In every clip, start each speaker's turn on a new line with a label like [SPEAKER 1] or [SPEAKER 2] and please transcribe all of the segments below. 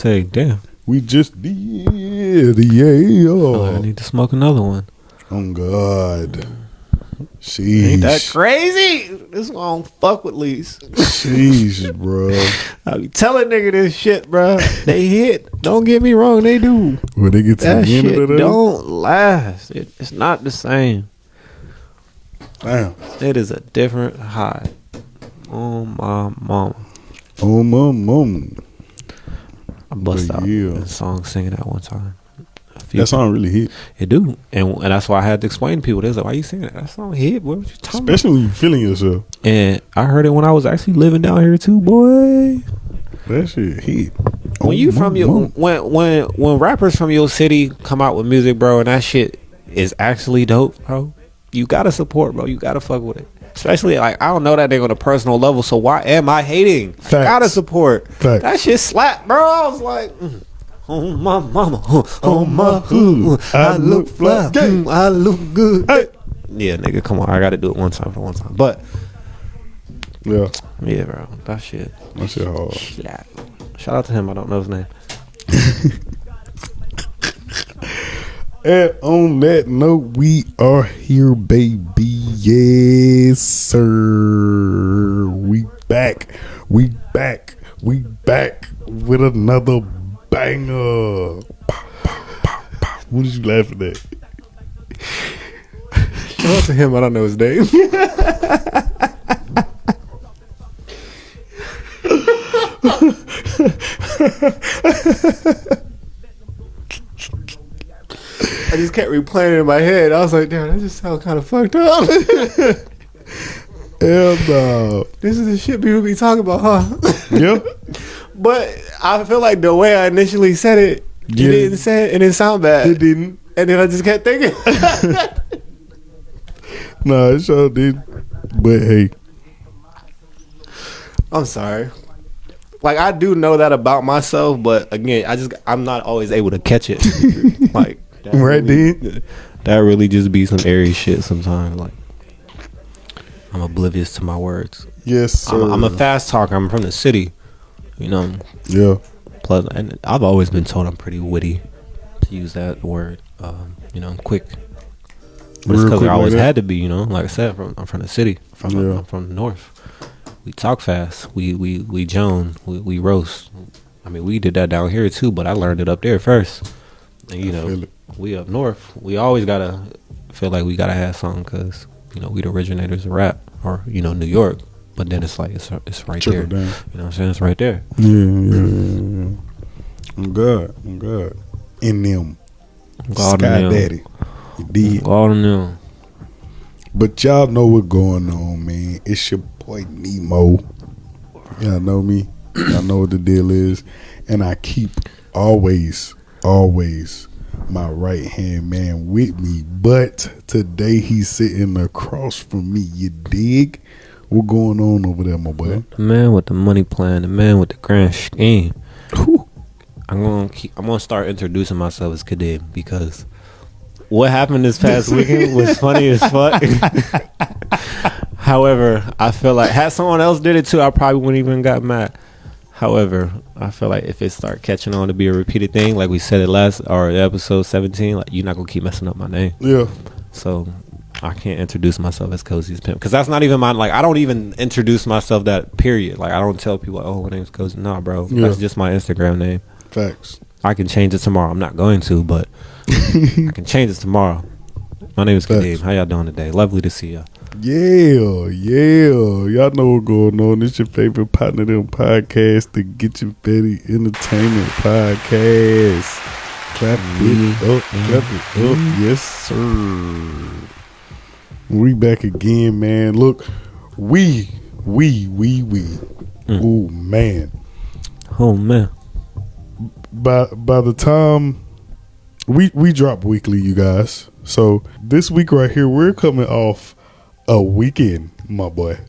[SPEAKER 1] say, damn.
[SPEAKER 2] We just did. Yeah.
[SPEAKER 1] Oh, I need to smoke another one.
[SPEAKER 2] Oh, God. Sheesh.
[SPEAKER 1] Ain't that crazy? This one fuck with lease.
[SPEAKER 2] Sheesh, bro.
[SPEAKER 1] I be telling nigga this shit, bro. They hit. Don't get me wrong, they do.
[SPEAKER 2] When they get to
[SPEAKER 1] That
[SPEAKER 2] the end
[SPEAKER 1] shit
[SPEAKER 2] of that,
[SPEAKER 1] don't last. It's not the same.
[SPEAKER 2] damn.
[SPEAKER 1] It is a different high. Oh my mama.
[SPEAKER 2] Oh, my mom.
[SPEAKER 1] I bust
[SPEAKER 2] But
[SPEAKER 1] out
[SPEAKER 2] yeah.
[SPEAKER 1] a song singing that one time.
[SPEAKER 2] That song really hit.
[SPEAKER 1] It do. And that's why I had to explain to people. They was like, why you singing that? That song hit. What you talking
[SPEAKER 2] Especially when you feeling yourself.
[SPEAKER 1] about? And I heard it when I was actually living down here too, boy.
[SPEAKER 2] That shit hit.
[SPEAKER 1] When you from your when rappers from your city come out with music, bro, and that shit is actually dope, bro, you gotta support, bro. You gotta fuck with it. Especially like I don't know that nigga on a personal level, so why am I hating?
[SPEAKER 2] Facts.
[SPEAKER 1] I gotta support.
[SPEAKER 2] Facts.
[SPEAKER 1] That shit slap, bro. I was like, oh my mama, oh my hood, I look fly, I look good.
[SPEAKER 2] Hey.
[SPEAKER 1] Yeah, nigga, come on, I gotta do it one time for one time. But
[SPEAKER 2] Yeah.
[SPEAKER 1] yeah, bro, that shit.
[SPEAKER 2] That shit hard.
[SPEAKER 1] Slap. Shout out to him. I don't know his name.
[SPEAKER 2] And on that note, we are here, baby. Yes, sir. We back. We back with another banger. Pow, pow, pow, pow. What did you laughing at?
[SPEAKER 1] Shout out to him. I don't know his name. I just kept replaying it in my head. I was like, damn, that just sounds kind of fucked up.
[SPEAKER 2] Hell no.
[SPEAKER 1] This is the shit people be talking about, huh?
[SPEAKER 2] Yeah.
[SPEAKER 1] But I feel like the way I initially said it, you
[SPEAKER 2] Yeah.
[SPEAKER 1] didn't say it, and it sound bad.
[SPEAKER 2] It didn't.
[SPEAKER 1] And then I just kept thinking.
[SPEAKER 2] Nah, it sure did. But hey.
[SPEAKER 1] I'm sorry. Like, I do know that about myself, but again, I'm not always able to catch it. Like, that
[SPEAKER 2] Right
[SPEAKER 1] really,
[SPEAKER 2] then.
[SPEAKER 1] that really just be some airy shit sometimes. Like, I'm oblivious to my words.
[SPEAKER 2] Yes, sir.
[SPEAKER 1] I'm a fast talker. I'm from the city, you know.
[SPEAKER 2] Yeah.
[SPEAKER 1] Plus, and I've always been told I'm pretty witty, to use that word. You know, I'm quick. But it's
[SPEAKER 2] Real
[SPEAKER 1] because
[SPEAKER 2] quick
[SPEAKER 1] I always
[SPEAKER 2] like that?
[SPEAKER 1] had to be. You know, like I said, I'm from the city. I'm from the north. We talk fast. We Joan. We roast. I mean, we did that down here too, but I learned it up there first. And, you know, we up north. We always gotta feel like we gotta have something because, you know, we the originators of rap, or, you know, New York. But then it's like it's right
[SPEAKER 2] Trickle
[SPEAKER 1] there.
[SPEAKER 2] down.
[SPEAKER 1] You know what I'm saying? It's right there.
[SPEAKER 2] Yeah. I'm good. In them.
[SPEAKER 1] God
[SPEAKER 2] Sky
[SPEAKER 1] damn.
[SPEAKER 2] Daddy. You did.
[SPEAKER 1] All of them.
[SPEAKER 2] But y'all know what's going on, man. It's your boy Nemo. Y'all know me. Y'all know what the deal is. And I keep always my right hand man with me. But today he's sitting across from me. You dig? What going on over there, my boy?
[SPEAKER 1] The man with the money plan, the man with the grand scheme.
[SPEAKER 2] Whew.
[SPEAKER 1] I'm gonna start introducing myself as Kadim because what happened this past weekend was funny as fuck. However, I feel like had someone else did it too, I probably wouldn't even got mad. However, I feel like if it start catching on to be a repeated thing, like we said it last or episode 17, like you're not gonna keep messing up my name.
[SPEAKER 2] Yeah.
[SPEAKER 1] So I can't introduce myself as Cozy's Pimp because that's not even my, like, I don't even introduce myself that, period. Like, I don't tell people, oh, my name's Cozy. Nah, bro.
[SPEAKER 2] Yeah.
[SPEAKER 1] That's just my Instagram name.
[SPEAKER 2] Facts.
[SPEAKER 1] I can change it tomorrow. I'm not going to, but I can change it tomorrow. My name is Kadeem. How y'all doing today? Lovely to see y'all.
[SPEAKER 2] Yeah. Y'all know what's going on. It's your favorite partner them podcast, the Get Your Betty Entertainment Podcast. Clap it up. Yes, sir. We back again, man. Look, we. Oh, man.
[SPEAKER 1] Oh, man.
[SPEAKER 2] By the time we drop weekly, you guys. So this week right here, we're coming off a weekend, my boy.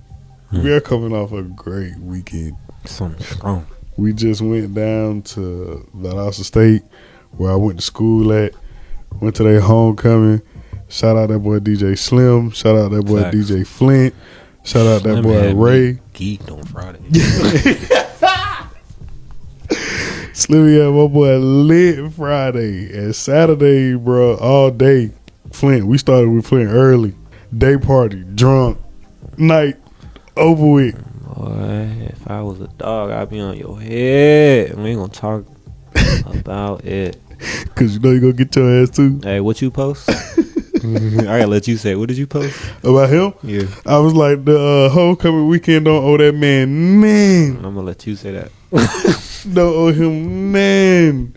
[SPEAKER 2] We are coming off a great weekend.
[SPEAKER 1] Something strong.
[SPEAKER 2] We just went down to Valdosta State, where I went to school at. Went to their homecoming. Shout out that boy DJ Slim. Shout out that boy
[SPEAKER 1] Facts.
[SPEAKER 2] DJ Flint. Shout out that
[SPEAKER 1] Slim
[SPEAKER 2] boy
[SPEAKER 1] had me
[SPEAKER 2] Ray.
[SPEAKER 1] geeked on Friday.
[SPEAKER 2] Slimmy had my boy lit Friday and Saturday, bro, all day. Flint, we started with Flint early. Day party, drunk, night, over with.
[SPEAKER 1] Boy, if I was a dog, I'd be on your head. We ain't gonna talk about it.
[SPEAKER 2] Cause you know you gonna get your ass too.
[SPEAKER 1] Hey, what you post? I gotta let you say it. What did you post?
[SPEAKER 2] About him?
[SPEAKER 1] Yeah.
[SPEAKER 2] I was like, the homecoming weekend don't owe that man.
[SPEAKER 1] I'm gonna let you say that.
[SPEAKER 2] Don't owe him, man.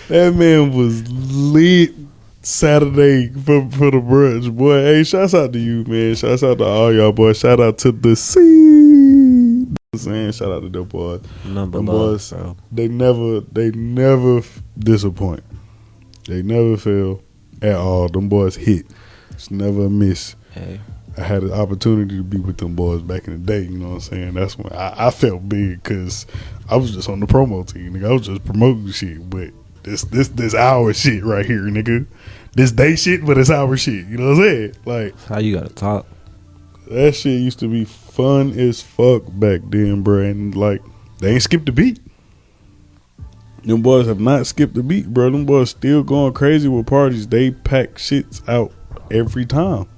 [SPEAKER 2] That man was lit Saturday for the brunch, boy. Hey, shouts out to you, man. Shouts out to all y'all boys. Shout out to the sea. Saying shout out to them boys.
[SPEAKER 1] Number
[SPEAKER 2] Them
[SPEAKER 1] love,
[SPEAKER 2] boys,
[SPEAKER 1] bro.
[SPEAKER 2] they never disappoint. They never fail at all. Them boys hit. It's never a miss.
[SPEAKER 1] Hey,
[SPEAKER 2] I had an opportunity to be with them boys back in the day. You know what I'm saying? That's when I felt big because I was just on the promo team. Nigga. I was just promoting shit, but this our shit right here, nigga. This day shit, but it's our shit. You know what I'm saying? Like,
[SPEAKER 1] that's how you gotta talk.
[SPEAKER 2] that shit used to be fun as fuck back then, bro. And like, they ain't skipped a beat. Them boys have not skipped a beat, bro. Them boys still going crazy with parties. They pack shits out every time.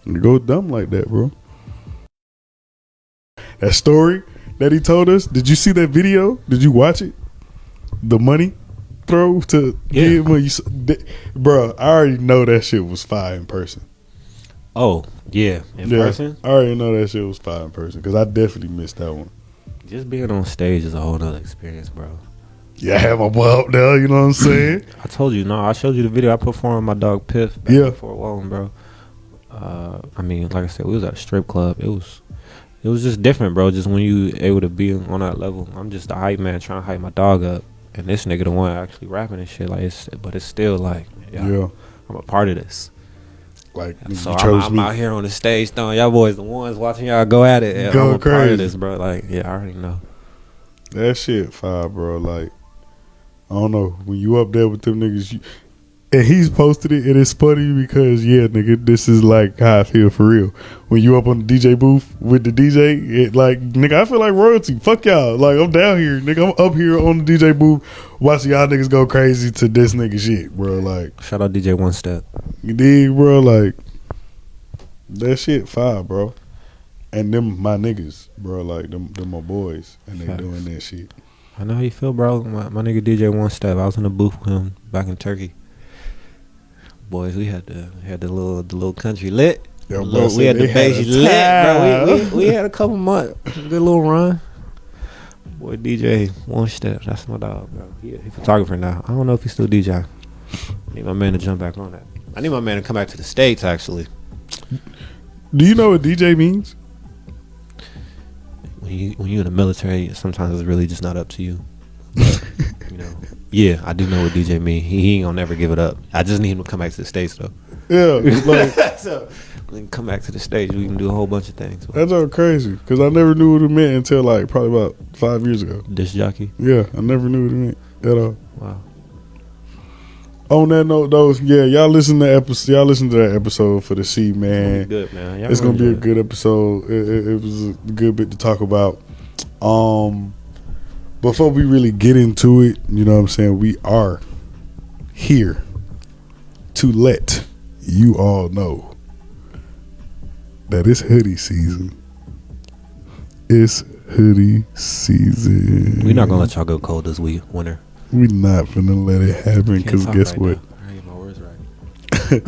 [SPEAKER 2] And it goes dumb like that, bro. That story that he told us, did you see that video? Did you watch it? The money throw to give him bro, I already know that shit was fire in person.
[SPEAKER 1] Oh, yeah. In person?
[SPEAKER 2] I already know that shit was fire in person because I definitely missed that one.
[SPEAKER 1] Just being on stage is a whole nother experience, bro.
[SPEAKER 2] Yeah, I had my boy up there, you know what I'm saying?
[SPEAKER 1] I told you, no, I showed you the video. I performed my dog Piff back in Fort Walton, bro. I mean, like I said, we was at a strip club. It was just different, bro. Just when you able to be on that level. I'm just the hype man trying to hype my dog up. And this nigga the one actually rapping and shit. But it's still like, yeah. I'm a part of this.
[SPEAKER 2] Like,
[SPEAKER 1] so I'm out here on the stage throwing y'all boys the ones watching y'all go at it.
[SPEAKER 2] Go
[SPEAKER 1] I'm a
[SPEAKER 2] crazy.
[SPEAKER 1] part of this, bro. Like, yeah, I already know.
[SPEAKER 2] That shit fire, bro. Like, I don't know. When you up there with them niggas, and he's posted it, and it's funny because, yeah, nigga, this is like how I feel for real. When you up on the DJ booth with the DJ, it like, nigga, I feel like royalty. Fuck y'all. Like, I'm down here, nigga. I'm up here on the DJ booth watching y'all niggas go crazy to this nigga shit, bro. Like,
[SPEAKER 1] shout out DJ One Step.
[SPEAKER 2] You dig, bro? Like, that shit fire, bro. And them my niggas, bro. Like, them my boys, and they doing that shit.
[SPEAKER 1] I know how you feel, bro. My nigga DJ One Step. I was in the booth with him back in Turkey. Boys, we had the little country lit. We had the bass lit, bro. We had a couple months, good little run. Boy, DJ One Step, that's my dog, bro. He a photographer now. I don't know if he's still DJ. I need my man to jump back on that. I need my man to come back to the States, actually.
[SPEAKER 2] Do you know what DJ means?
[SPEAKER 1] When you in the military, sometimes it's really just not up to you. But, you know, yeah, I do know what DJ mean. He ain't gonna never give it up. I just need him to come back to the States, though.
[SPEAKER 2] Yeah, like,
[SPEAKER 1] so we can come back to the States. We can do a whole bunch of things.
[SPEAKER 2] That's all crazy because I never knew what it meant until like probably about 5 years ago.
[SPEAKER 1] Disc jockey.
[SPEAKER 2] Yeah, I never knew what it meant at all.
[SPEAKER 1] Wow.
[SPEAKER 2] On that note, though, yeah, y'all listen to that episode for the C, man.
[SPEAKER 1] Good, man.
[SPEAKER 2] It's gonna be a good episode. It was a good bit to talk about. Before we really get into it, you know what I'm saying, we are here to let you all know that it's hoodie season. It's hoodie season.
[SPEAKER 1] We're not gonna let y'all go cold this winter.
[SPEAKER 2] We not finna let it happen because guess what?
[SPEAKER 1] I ain't my words right.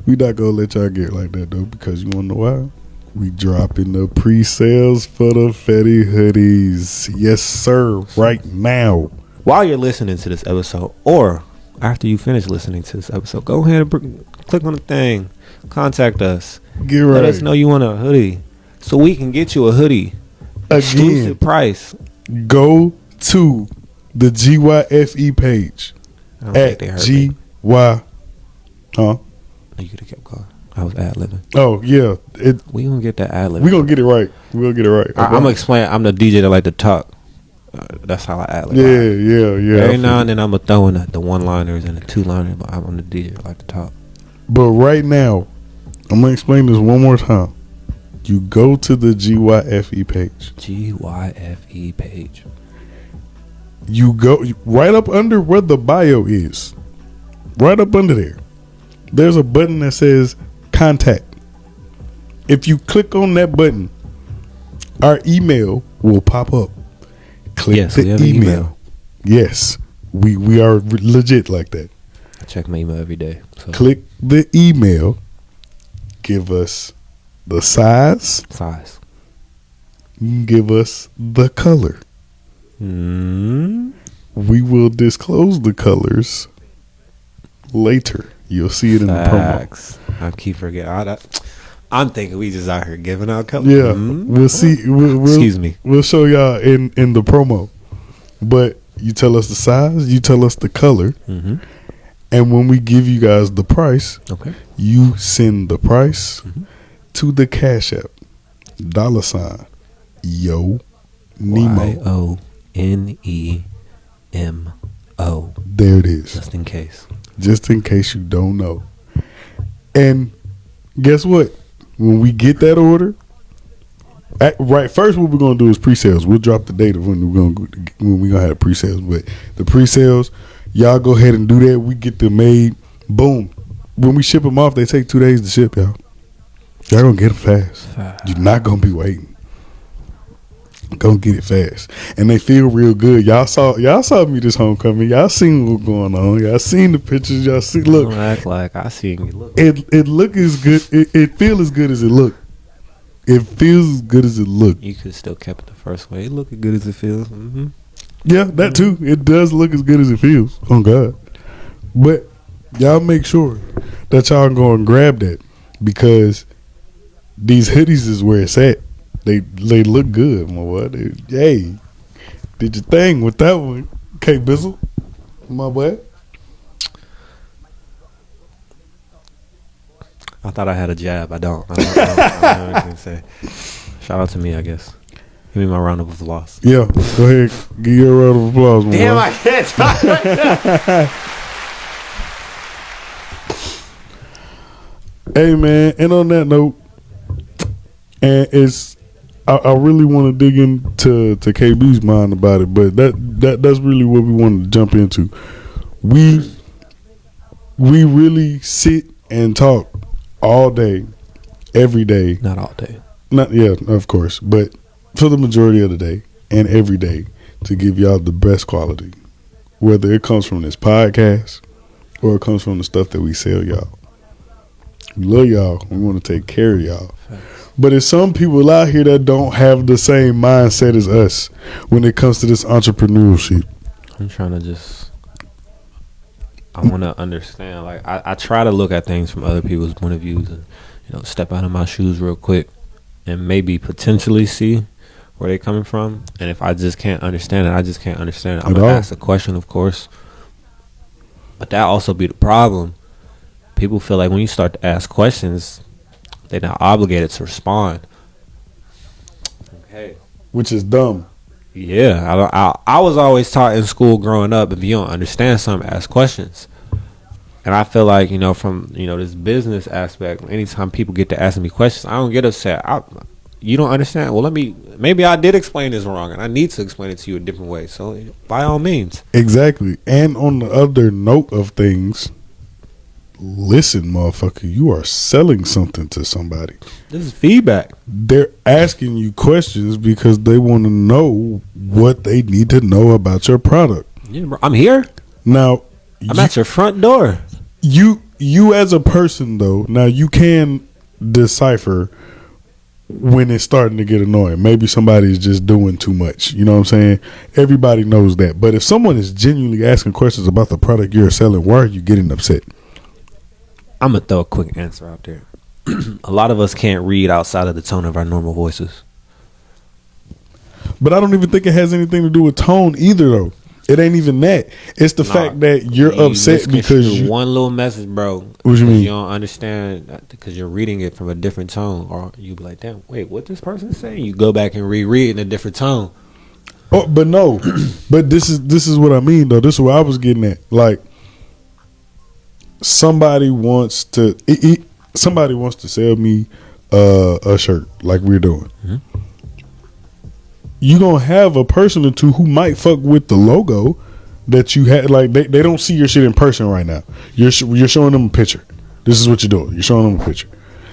[SPEAKER 2] We not gonna let y'all get like that though because you wanna know why? We dropping the pre-sales for the Fetty hoodies. Yes, sir. Right now.
[SPEAKER 1] While you're listening to this episode, or after you finish listening to this episode, go ahead and click on the thing. Contact us.
[SPEAKER 2] Get right.
[SPEAKER 1] Let us know you want a hoodie, so we can get you a hoodie. Exclusive price.
[SPEAKER 2] Go to the GYFE page at GY. Huh?
[SPEAKER 1] You could have kept going. I was ad-libbing.
[SPEAKER 2] Oh, yeah.
[SPEAKER 1] We gonna get that ad-lib.
[SPEAKER 2] We gonna get it right. We'll get it right. Okay.
[SPEAKER 1] I'm gonna explain. I'm the DJ that like to talk. That's how I ad-lib.
[SPEAKER 2] Yeah.
[SPEAKER 1] Every now and then I'm gonna throw in the one-liners and the two-liners, but I'm the DJ that like to talk.
[SPEAKER 2] But right now, I'm gonna explain this one more time. You go to the GYFE page.
[SPEAKER 1] GYFE page.
[SPEAKER 2] you go right up under where the bio is. Right up under there. There's a button that says contact. If you click on that button, our email will pop up. Click the email. Yes. We are legit like that.
[SPEAKER 1] I check my email every day. So.
[SPEAKER 2] Click the email. Give us the size. Give us the color. We will disclose the colors later. You'll see it in the promo.
[SPEAKER 1] I keep forgetting. I'm thinking we just out here giving out colors.
[SPEAKER 2] Yeah, we'll see.
[SPEAKER 1] Excuse me.
[SPEAKER 2] We'll show y'all in the promo. But you tell us the size, you tell us the color, and when we give you guys the price, you send the price to the Cash App. $ Yo Nemo. YONEMO. There it is.
[SPEAKER 1] Just in case.
[SPEAKER 2] Just in case you don't know. And guess what? When we get that order, first what we're gonna do is pre-sales. We'll drop the date of when we're gonna have pre-sales. But the pre-sales, y'all go ahead and do that. We get them made. Boom. When we ship them off, they take 2 days to ship, y'all. Y'all gonna get them fast. You're not gonna be waiting. Gonna get it fast, and they feel real good. Y'all saw me this homecoming. Y'all seen what's going on. Y'all seen the pictures. Y'all see. Look,
[SPEAKER 1] don't act like I seen you. Look.
[SPEAKER 2] It look as good. It feel as good as it look. It feels as good as it look.
[SPEAKER 1] You could still kept it the first way. It look as good as it feels.
[SPEAKER 2] Yeah, that too. It does look as good as it feels. Oh God, but y'all make sure that y'all go and grab that, because these hoodies is where it's at. They look good, my boy. Hey, did your thing with that one, K Bizzle, my boy.
[SPEAKER 1] I thought I had a jab. I don't have anything to say. Shout out to me, I guess. Give me my round of applause.
[SPEAKER 2] Yeah, go ahead. Give you a round of applause, my
[SPEAKER 1] Damn,
[SPEAKER 2] boy.
[SPEAKER 1] I can't talk like that.
[SPEAKER 2] Hey, man, and on that note, and I really want to dig into KB's mind about it, but that's really what we wanted to jump into. We really sit and talk all day, every day.
[SPEAKER 1] Not all day.
[SPEAKER 2] Of course, but for the majority of the day and every day, to give y'all the best quality, whether it comes from this podcast or it comes from the stuff that we sell y'all. We love y'all. We want to take care of y'all. But there's some people out here that don't have the same mindset as us when it comes to this entrepreneurship.
[SPEAKER 1] I'm trying to I want to understand. Like, I try to look at things from other people's point of views and, step out of my shoes real quick and maybe potentially see where they're coming from. And if I just can't understand it, I just can't understand it. I'm going to ask a question, of course. But that also be the problem. People feel like when you start to ask questions, they're not obligated to respond. Okay.
[SPEAKER 2] Which is dumb.
[SPEAKER 1] Yeah. I was always taught in school growing up, if you don't understand something, ask questions. And I feel like, from, this business aspect, anytime people get to asking me questions, I don't get upset. You don't understand? Well, maybe I did explain this wrong, and I need to explain it to you a different way. So, by all means.
[SPEAKER 2] Exactly. And on the other note of things, listen, motherfucker, you are selling something to somebody.
[SPEAKER 1] This is feedback.
[SPEAKER 2] They're asking you questions because they want to know what they need to know about your product.
[SPEAKER 1] Yeah, bro. I'm here.
[SPEAKER 2] Now,
[SPEAKER 1] I'm at your front door.
[SPEAKER 2] You as a person, though, now you can decipher when it's starting to get annoying. Maybe somebody's just doing too much. You know what I'm saying? Everybody knows that. But if someone is genuinely asking questions about the product you're selling, why are you getting upset?
[SPEAKER 1] I'm going to throw a quick answer out there. A lot of us can't read outside of the tone of our normal voices.
[SPEAKER 2] But I don't even think it has anything to do with tone either, though. It ain't even that. It's the fact that you're upset because
[SPEAKER 1] one little message, bro.
[SPEAKER 2] What you mean?
[SPEAKER 1] You don't understand because you're reading it from a different tone, or you be like, "Damn, wait, what this person saying?" You go back and reread in a different tone.
[SPEAKER 2] Oh, but no, but this is what I mean, though. This is what I was getting at. Like, somebody wants to sell me a shirt like we're doing. you gonna have a person or two who might fuck with the logo that you had. Like they don't see your shit in person right now. You're showing them a picture. This is what you're doing. You're showing them a picture.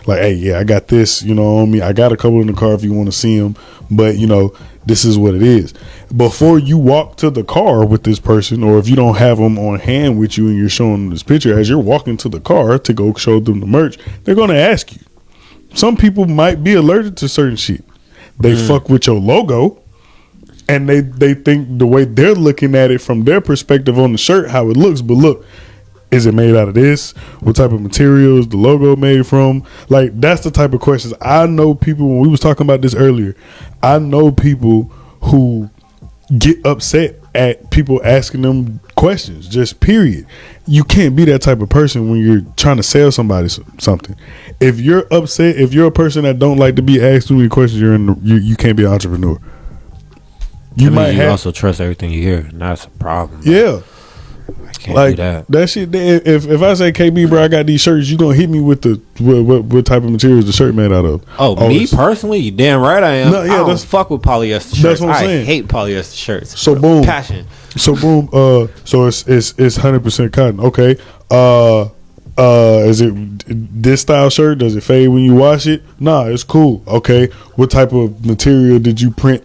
[SPEAKER 2] Like, hey, yeah, I got this, you know, on me. I got a couple in the car if you want to see them, but you know, this is what it is. Before you walk to the car with this person, or if you don't have them on hand with you and you're showing them this picture, as you're walking to the car to go show them the merch, they're gonna ask you. Some people might be allergic to certain shit. They fuck with your logo, and they think the way they're looking at it from their perspective on the shirt, how it looks. But look, is it made out of this? What type of materials the logo made from? Like, that's the type of questions. I know people, when we was talking about this earlier, I know people who get upset at people asking them questions, just period. You can't be that type of person when you're trying to sell somebody something. If you're upset, if you're a person that don't like to be asked too many questions, you can't be an entrepreneur.
[SPEAKER 1] You also trust everything you hear, and that's a problem.
[SPEAKER 2] Yeah.
[SPEAKER 1] I can't do that
[SPEAKER 2] shit. If I say, KB, bro, I got these shirts, you gonna hit me with the what type of materials the shirt made out of?
[SPEAKER 1] Oh, me personally, you damn right I am. No, yeah, I don't fuck with polyester shirts. That's what I'm saying. I hate polyester shirts.
[SPEAKER 2] So boom,
[SPEAKER 1] passion.
[SPEAKER 2] So boom. So it's 100% cotton. Okay. Is it this style shirt? Does it fade when you wash it? Nah, it's cool. Okay. What type of material did you print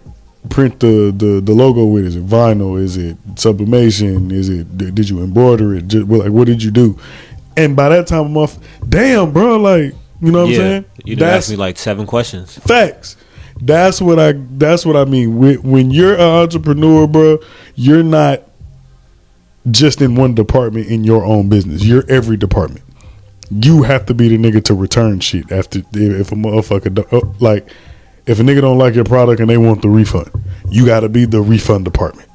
[SPEAKER 2] the logo with? Is it vinyl? Is it sublimation? Did you embroider it? What did you do? And by that time I'm off, damn, bro, like, you know what I'm saying?
[SPEAKER 1] You done asked me like 7 questions.
[SPEAKER 2] Facts. That's what I mean. When you're an entrepreneur, bro, you're not just in one department in your own business. You're every department. You have to be the nigga to return shit after if a motherfucker like. If a nigga don't like your product and they want the refund, you got to be the refund department.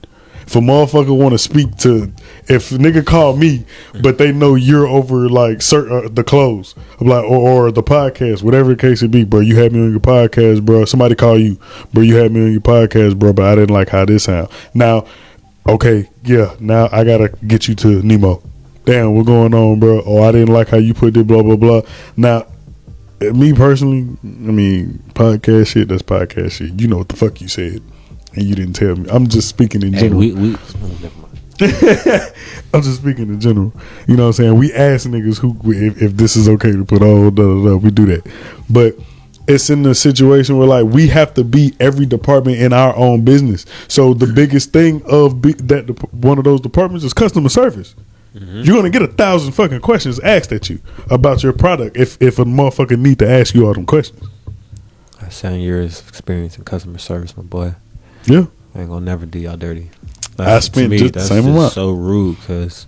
[SPEAKER 2] If a motherfucker want to speak to, if a nigga call me, but they know you're over like the clothes, I'm like, or the podcast, whatever the case it be, bro, you had me on your podcast, bro. Somebody call you, bro, you had me on your podcast, bro, but I didn't like how this sound. Now, okay, yeah, now I got to get you to Nemo. Damn, what's going on, bro? Oh, I didn't like how you put it, blah, blah, blah. Now, me personally, I mean, podcast shit, that's podcast shit. You know what the fuck you said, and you didn't tell me. I'm just speaking in general. Never mind. I'm just speaking in general. You know what I'm saying? We ask niggas if this is okay to put on, we do that. But it's in the situation where, like, we have to be every department in our own business. So the biggest thing of one of those departments is customer service. Mm-hmm. You're gonna get 1,000 fucking questions asked at you about your product if a motherfucker need to ask you all them questions.
[SPEAKER 1] That's 7 years of experience in customer service, my boy.
[SPEAKER 2] Yeah,
[SPEAKER 1] I ain't gonna never do y'all dirty.
[SPEAKER 2] I spent just the same amount.
[SPEAKER 1] So rude, because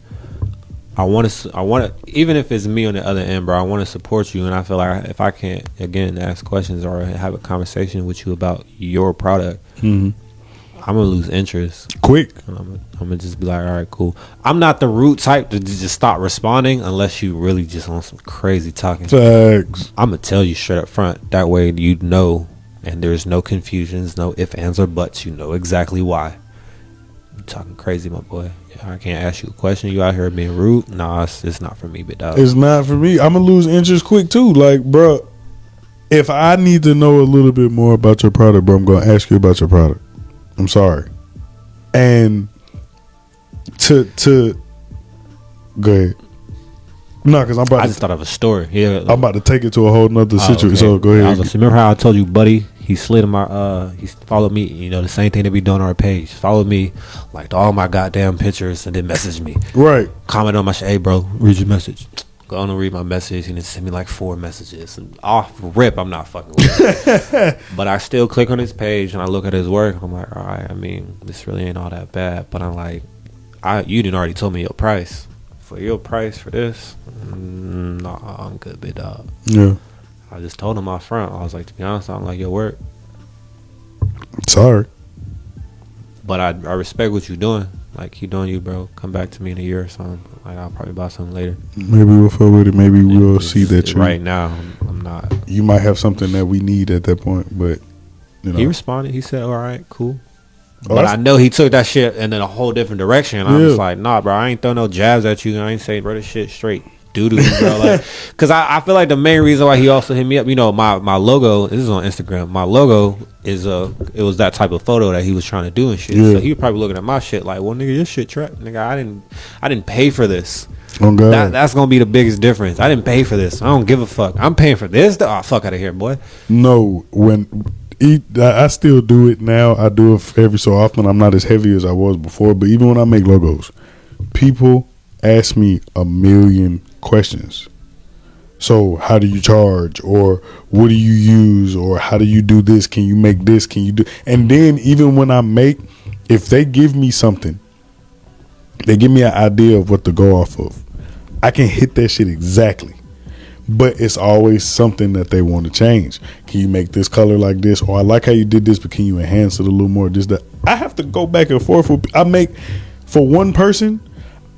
[SPEAKER 1] I want to, even if it's me on the other end, bro. I want to support you, and I feel like if I can't again ask questions or have a conversation with you about your product. Mm-hmm. I'm gonna lose interest
[SPEAKER 2] quick.
[SPEAKER 1] I'm gonna just be like, all right, cool. I'm not the rude type to just stop responding unless you really just want some crazy talking.
[SPEAKER 2] Facts.
[SPEAKER 1] I'm gonna tell you straight up front. That way you know, and there's no confusions, no ifs, ands, or buts. You know exactly why. You talking crazy, my boy. I can't ask you a question. You out here being rude? Nah, it's not for me, big dog.
[SPEAKER 2] It's not for me. I'm gonna lose interest quick too. Like, bro, if I need to know a little bit more about your product, bro, I'm gonna ask you about your product. I'm sorry. And to go ahead. No, because I
[SPEAKER 1] just thought of a story. Yeah,
[SPEAKER 2] I'm about to take it to a whole nother situation. Okay. So go ahead.
[SPEAKER 1] Remember how I told you, buddy? He slid in my he followed me. You know, the same thing that we do on our page. Followed me, liked all my goddamn pictures, and then messaged me.
[SPEAKER 2] Right.
[SPEAKER 1] Comment on my shit. Hey, bro, read your message. Go on and read my message, and then send me like 4 messages. And off rip, I'm not fucking with it. But I still click on his page and I look at his work. And I'm like, all right, I mean, this really ain't all that bad. But I'm like, you didn't already told me your price. For your price for this, nah, I'm good, big dog.
[SPEAKER 2] Yeah.
[SPEAKER 1] I just told him out front. I was like, to be honest, I don't like your work.
[SPEAKER 2] Sorry.
[SPEAKER 1] But I respect what you're doing. Like, keep doing you, bro. Come back to me in a year or something. Like, I'll probably buy something later.
[SPEAKER 2] Maybe we'll fuck with it. Maybe we'll see that you.
[SPEAKER 1] Right now, I'm not.
[SPEAKER 2] You might have something that we need at that point, but, you know.
[SPEAKER 1] He responded. He said, all right, cool. Oh, but I know he took that shit in a whole different direction. I was like, nah, bro, I ain't throw no jabs at you. I ain't say, bro, this shit straight. doo doo, bro. Like, cause I feel like the main reason why he also hit me up, you know, my logo. This is on Instagram. My logo is it was that type of photo that he was trying to do and shit. So he was probably looking at my shit like, well, nigga, your shit trap, nigga. I didn't pay for this. Oh God. That's gonna be the biggest difference. I didn't pay for this. I don't give a fuck. I'm paying for this. Oh, fuck out of here, boy.
[SPEAKER 2] No, I still do it now. I do it every so often. I'm not as heavy as I was before, but even when I make logos, people ask me a million questions. So how do you charge, or what do you use, or how do you do this? Can you make this? Can you do? And then even when I make, if they give me something, they give me an idea of what to go off of, I can hit that shit exactly. But it's always something that they want to change. Can you make this color like this? Or I like how you did this, but can you enhance it a little more? Just that I have to go back and forth. I make, for one person,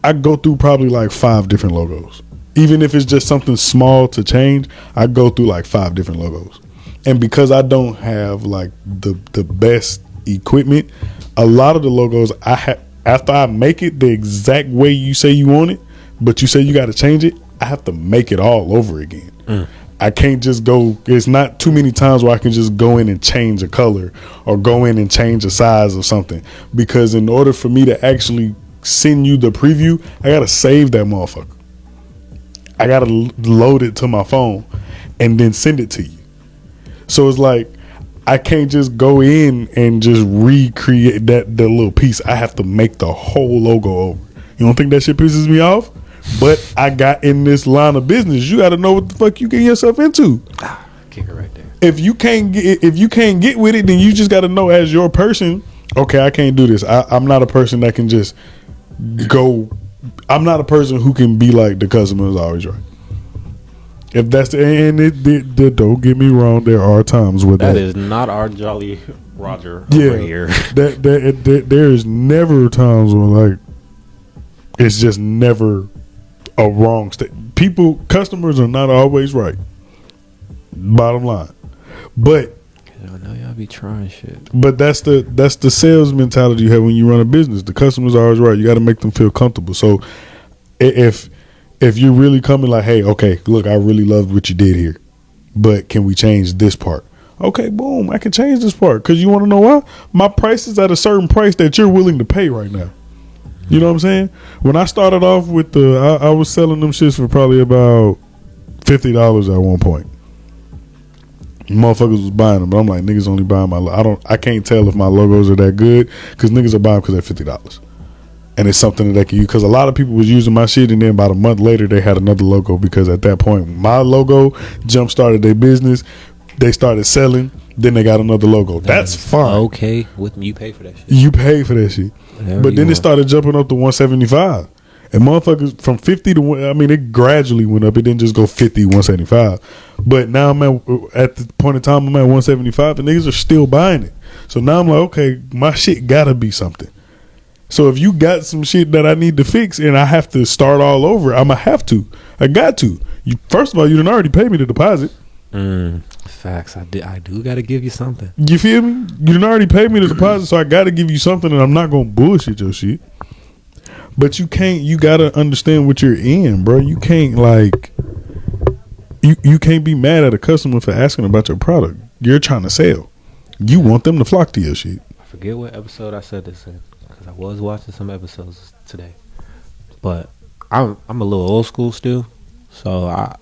[SPEAKER 2] I go through probably like 5 different logos. Even if it's just something small to change, I go through like 5 different logos. And because I don't have like the best equipment, a lot of the logos I have, after I make it the exact way you say you want it, but you say you got to change it, I have to make it all over again. I can't just go, it's not too many times where I can just go in and change a color or go in and change a size of something. Because in order for me to actually send you the preview, I got to save that motherfucker. I got to load it to my phone and then send it to you. So it's like, I can't just go in and just recreate that little piece. I have to make the whole logo over. You don't think that shit pisses me off? But I got in this line of business. You got to know what the fuck you getting yourself into.
[SPEAKER 1] Kick it right there.
[SPEAKER 2] If you can't get with it, then you just got to know as your person, okay, I can't do this. I'm not a person that can just go. I'm not a person who can be like, the customer is always right. If that's don't get me wrong, there are times where
[SPEAKER 1] that is not our Jolly Roger over here.
[SPEAKER 2] There is never times where like it's just never a wrong customers are not always right. Bottom line, but
[SPEAKER 1] I know y'all be trying shit.
[SPEAKER 2] But that's the sales mentality you have when you run a business. The customer's always right. You got to make them feel comfortable. So if you're really coming like, hey, okay, look, I really loved what you did here, but can we change this part? Okay, boom, I can change this part. Because you want to know why? My price is at a certain price that you're willing to pay right now. You know what I'm saying? When I started off with I was selling them shits for probably about $50 at one point. Motherfuckers was buying them, but I'm like, niggas only buying I can't tell if my logos are that good, because niggas are buying because they're $50. And it's something that they can use, because a lot of people was using my shit, and then about a month later they had another logo, because at that point my logo jump started their business. They started selling, then they got another logo. That's fine.
[SPEAKER 1] Okay, with me, you pay for that shit.
[SPEAKER 2] You pay for that shit. But then it started jumping up to 175. And motherfuckers from 50 to, it gradually went up. It didn't just go 50, 175. But now I'm at the point in time I'm at 175, and niggas are still buying it. So now I'm like, okay, my shit gotta be something. So if you got some shit that I need to fix and I have to start all over, I'ma have to. I got to. First of all, you done already paid me the deposit.
[SPEAKER 1] Facts. I do gotta give you something.
[SPEAKER 2] You feel me? You done already paid me the deposit, so I gotta give you something, and I'm not gonna bullshit your shit. But you gotta understand what you're in, bro. You can't you can't be mad at a customer for asking about your product. You're trying to sell. You want them to flock to your shit.
[SPEAKER 1] I forget what episode I said this in, because I was watching some episodes today. But I'm a little old school still, so I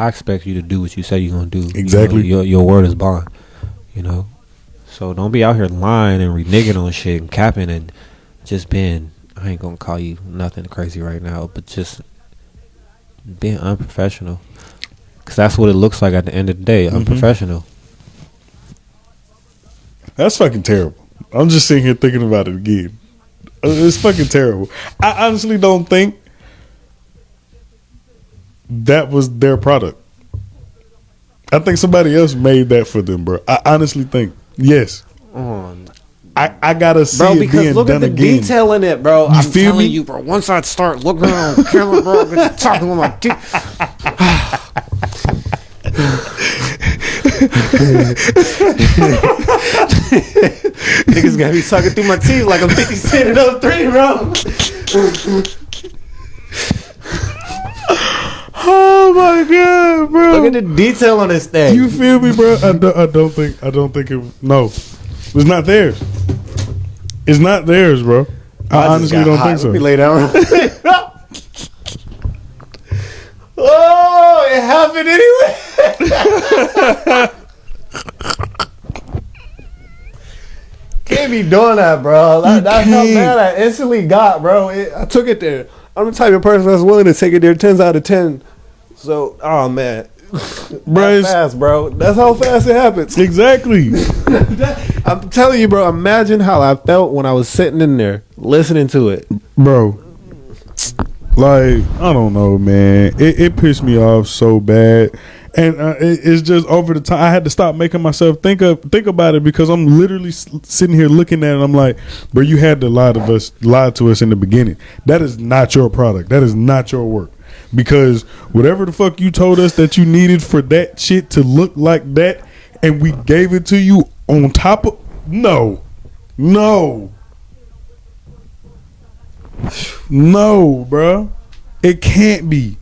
[SPEAKER 1] expect you to do what you say you're gonna do.
[SPEAKER 2] Exactly.
[SPEAKER 1] You know, your word is bond. You know, so don't be out here lying and reneging on shit and capping and just being. I ain't gonna call you nothing crazy right now, but just being unprofessional, because that's what it looks like at the end of the day. Unprofessional.
[SPEAKER 2] That's fucking terrible. I'm just sitting here thinking about it again. It's fucking terrible. I honestly don't think that was their product. I think somebody else made that for them, bro. I honestly think, yes. I gotta see it being
[SPEAKER 1] look
[SPEAKER 2] done
[SPEAKER 1] at the
[SPEAKER 2] again.
[SPEAKER 1] detail in it, bro. I'm
[SPEAKER 2] feel
[SPEAKER 1] telling
[SPEAKER 2] me?
[SPEAKER 1] you, bro. Once I start looking on the camera, bro, I'm just talking with my dick. Niggas gotta be sucking through my teeth like I'm 50 Cent in 03, bro.
[SPEAKER 2] my god, bro!
[SPEAKER 1] Look at the detail on this thing.
[SPEAKER 2] You feel me, bro? I don't think it. No, it's not theirs. It's not theirs, bro. I honestly don't think so.
[SPEAKER 1] Let me lay down. Oh, it happened anyway. Can't be doing that, bro. That's how bad I instantly got, bro. I took it there. I'm the type of person that's willing to take it there 10s out of 10. So, oh man, bro, that's fast, bro. That's how fast it happens.
[SPEAKER 2] Exactly.
[SPEAKER 1] I'm telling you, bro. Imagine how I felt when I was sitting in there listening to it,
[SPEAKER 2] bro. Like, I don't know, man. It pissed me off so bad, and it's just over the time. I had to stop making myself think about it because I'm literally sitting here looking at it. And I'm like, bro, you had to lie to us in the beginning. That is not your product. That is not your work. Because whatever the fuck you told us that you needed for that shit to look like that, and we gave it to you on top of no, bro, it can't be.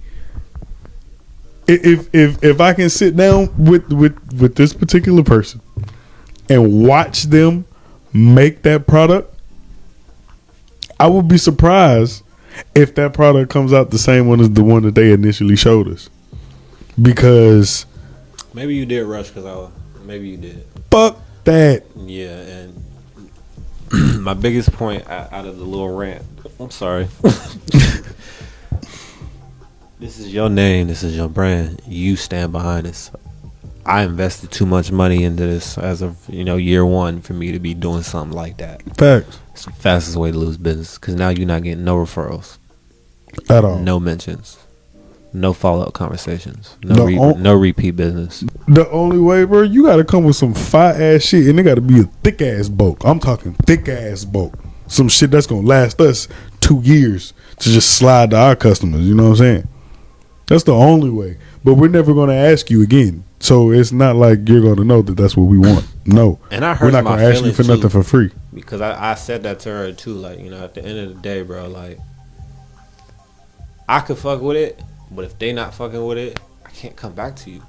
[SPEAKER 2] If I can sit down with this particular person and watch them make that product, I would be surprised if that product comes out the same one as the one that they initially showed us. Because
[SPEAKER 1] maybe you did rush maybe you did.
[SPEAKER 2] Fuck that.
[SPEAKER 1] Yeah, and my biggest point out of the little rant, I'm sorry. This is your name. This is your brand. You stand behind this. I invested too much money into this as of year one for me to be doing something like that.
[SPEAKER 2] Facts.
[SPEAKER 1] It's the fastest way to lose business because now you're not getting no referrals
[SPEAKER 2] at all,
[SPEAKER 1] no mentions, no follow-up conversations, no repeat business.
[SPEAKER 2] The only way, bro, you got to come with some fire ass shit, and it got to be a thick ass bulk. I'm talking thick ass bulk. Some shit that's gonna last us 2 years to just slide to our customers. You know what I'm saying? That's the only way. But we're never gonna ask you again. So it's not like you're gonna know that that's what we want. No,
[SPEAKER 1] and I heard
[SPEAKER 2] we're not gonna ask you for nothing for free.
[SPEAKER 1] Because I said that to her too. Like, at the end of the day, bro, like, I could fuck with it, but if they not fucking with it, I can't come back to you.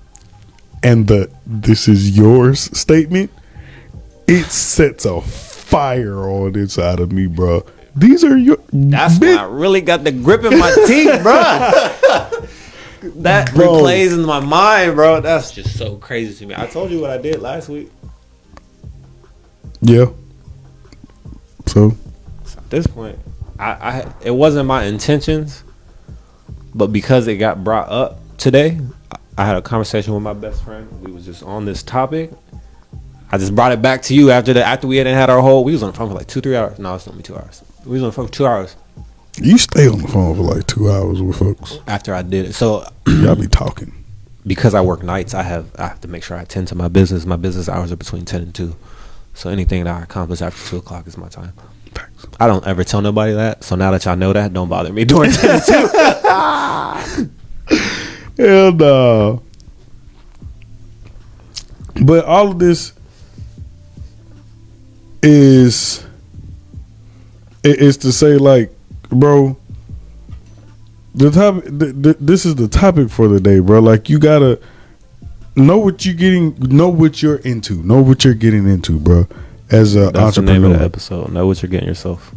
[SPEAKER 2] And this is yours statement, it sets a fire on the inside of me, bro. These are your.
[SPEAKER 1] That's when I really got the grip in my teeth, bro. That replays in my mind, bro. That's just so crazy to me. I told you what I did last week.
[SPEAKER 2] Yeah. So
[SPEAKER 1] at this point, it wasn't my intentions, but because it got brought up today, I had a conversation with my best friend. We was just on this topic. I just brought it back to you after we had our whole. We was on the phone for like 2-3 hours. No, it's only 2 hours. We was on the phone for 2 hours.
[SPEAKER 2] You stay on the phone for like 2 hours with folks
[SPEAKER 1] after I did it. So
[SPEAKER 2] y'all be talking.
[SPEAKER 1] Because I work nights, I have to make sure I attend to my business. My business hours are between 10 and 2. So anything that I accomplish after 2 o'clock is my time. Thanks. I don't ever tell nobody that. So now that y'all know that, don't bother me doing 10 and 2.
[SPEAKER 2] Hell no. But all of this is to say, like, bro, the topic. This is the topic for the day, bro. Like, you gotta know what you're getting, know what you're into, know what you're getting into, bro. As an entrepreneur,
[SPEAKER 1] the name of the episode. Know what you're getting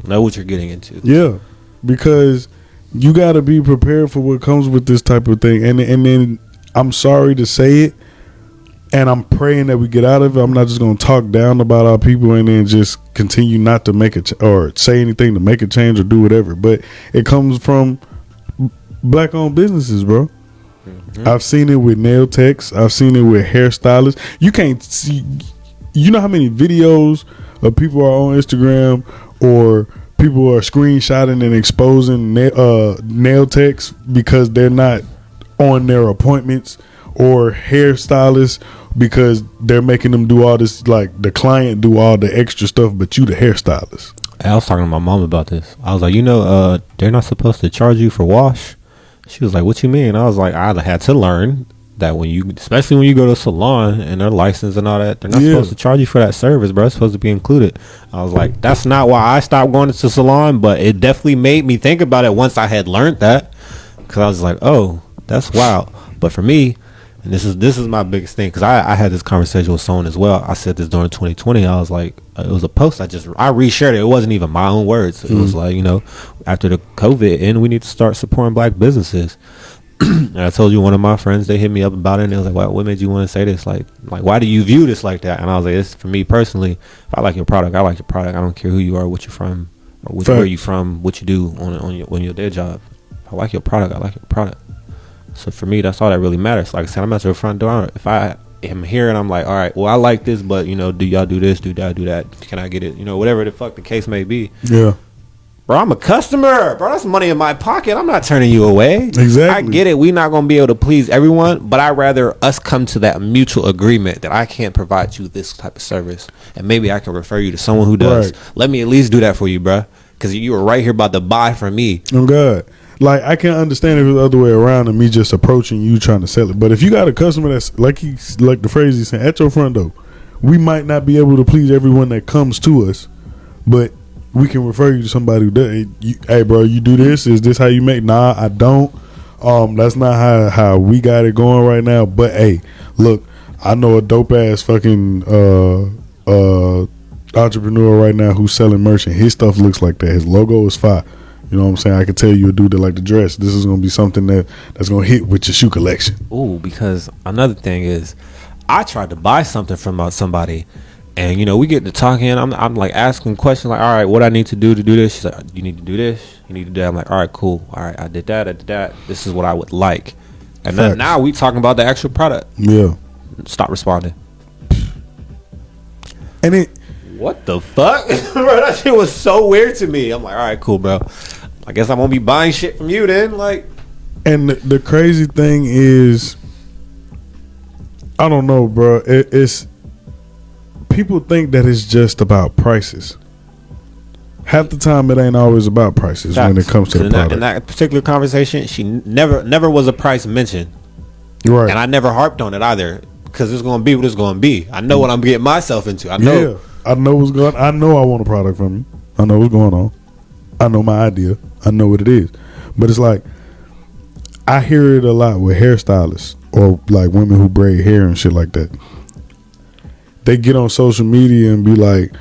[SPEAKER 1] Know what you're getting into.
[SPEAKER 2] Yeah, because you gotta be prepared for what comes with this type of thing. And then I'm sorry to say it, and I'm praying that we get out of it. I'm not just gonna talk down about our people and then just continue not to make it or say anything to make a change or do whatever. But it comes from black-owned businesses, bro. Mm-hmm. I've seen it with nail techs. I've seen it with hairstylists. You can't see. You know how many videos of people are on Instagram or people are screenshotting and exposing nail techs because they're not on their appointments, or hairstylists because they're making them do all this, like the client do all the extra stuff, but you the hairstylist.
[SPEAKER 1] I was talking to my mom about this. I was like, they're not supposed to charge you for wash. She was like, what you mean? I was like, I had to learn that especially when you go to a salon and they're licensed and all that, they're not supposed to charge you for that service, bro. It's supposed to be included. I was like, that's not why I stopped going to the salon, but it definitely made me think about it once I had learned that, because I was like, oh, that's wild. But for me, and this is my biggest thing, because I had this conversation with someone as well. I said this during 2020. I was like, it was a post I reshared it. It wasn't even my own words. It was like, after the COVID and we need to start supporting black businesses. And I told you, one of my friends, they hit me up about it, and they was like, what made you want to say this? Like why do you view this like that? And I was like, this, for me personally, if I like your product, I like your product. I don't care who you are, what you're from, or where you from, what you do on your day job. If I like your product, I like your product. So for me, that's all that really matters. Like I said, I'm at your front door. If I am here and I'm like, all right, well, I like this, but do y'all do this, do that, do that? Can I get it? Whatever the fuck the case may be.
[SPEAKER 2] Yeah.
[SPEAKER 1] Bro, I'm a customer. Bro, that's money in my pocket. I'm not turning you away.
[SPEAKER 2] Exactly.
[SPEAKER 1] I get it. We're not going to be able to please everyone, but I'd rather us come to that mutual agreement that I can't provide you this type of service, and maybe I can refer you to someone who does. Right. Let me at least do that for you, bro, because you were right here about to buy from me.
[SPEAKER 2] Oh, God. Like, I can't understand if it was the other way around and me just approaching you trying to sell it. But if you got a customer that's, like the phrase he's saying, at your front door, we might not be able to please everyone that comes to us, but we can refer you to somebody who does. Hey, bro, you do this? Is this how you make? Nah, I don't. That's not how we got it going right now. But hey, look, I know a dope ass fucking entrepreneur right now who's selling merch, and his stuff looks like that. His logo is fire. You know what I'm saying? I can tell you a dude that like to dress. This is gonna be something that's gonna hit with your shoe collection.
[SPEAKER 1] Ooh, because another thing is, I tried to buy something from somebody. And, we get to talking, I'm like asking questions like, all right, what I need to do this? She's like, you need to do this, you need to do that. I'm like, all right, cool. All right, I did that. This is what I would like. And then now we talking about the actual product.
[SPEAKER 2] Yeah.
[SPEAKER 1] Stop responding.
[SPEAKER 2] And
[SPEAKER 1] what the fuck? Bro, that shit was so weird to me. I'm like, all right, cool, bro. I guess I'm going to be buying shit from you then. Like.
[SPEAKER 2] And the crazy thing is, I don't know, bro. It's. People think that it's just about prices. Half the time, it ain't always about prices when it comes to the product.
[SPEAKER 1] In that particular conversation, she never was a price mentioned.
[SPEAKER 2] Right.
[SPEAKER 1] And I never harped on it either, because it's going to be what it's going to be. I know what I'm getting myself into. I know.
[SPEAKER 2] Yeah, I know what's going on. I know I want a product from you. I know what's going on. I know my idea. I know what it is. But it's like, I hear it a lot with hairstylists or like women who braid hair and shit like that. They get on social media and be like,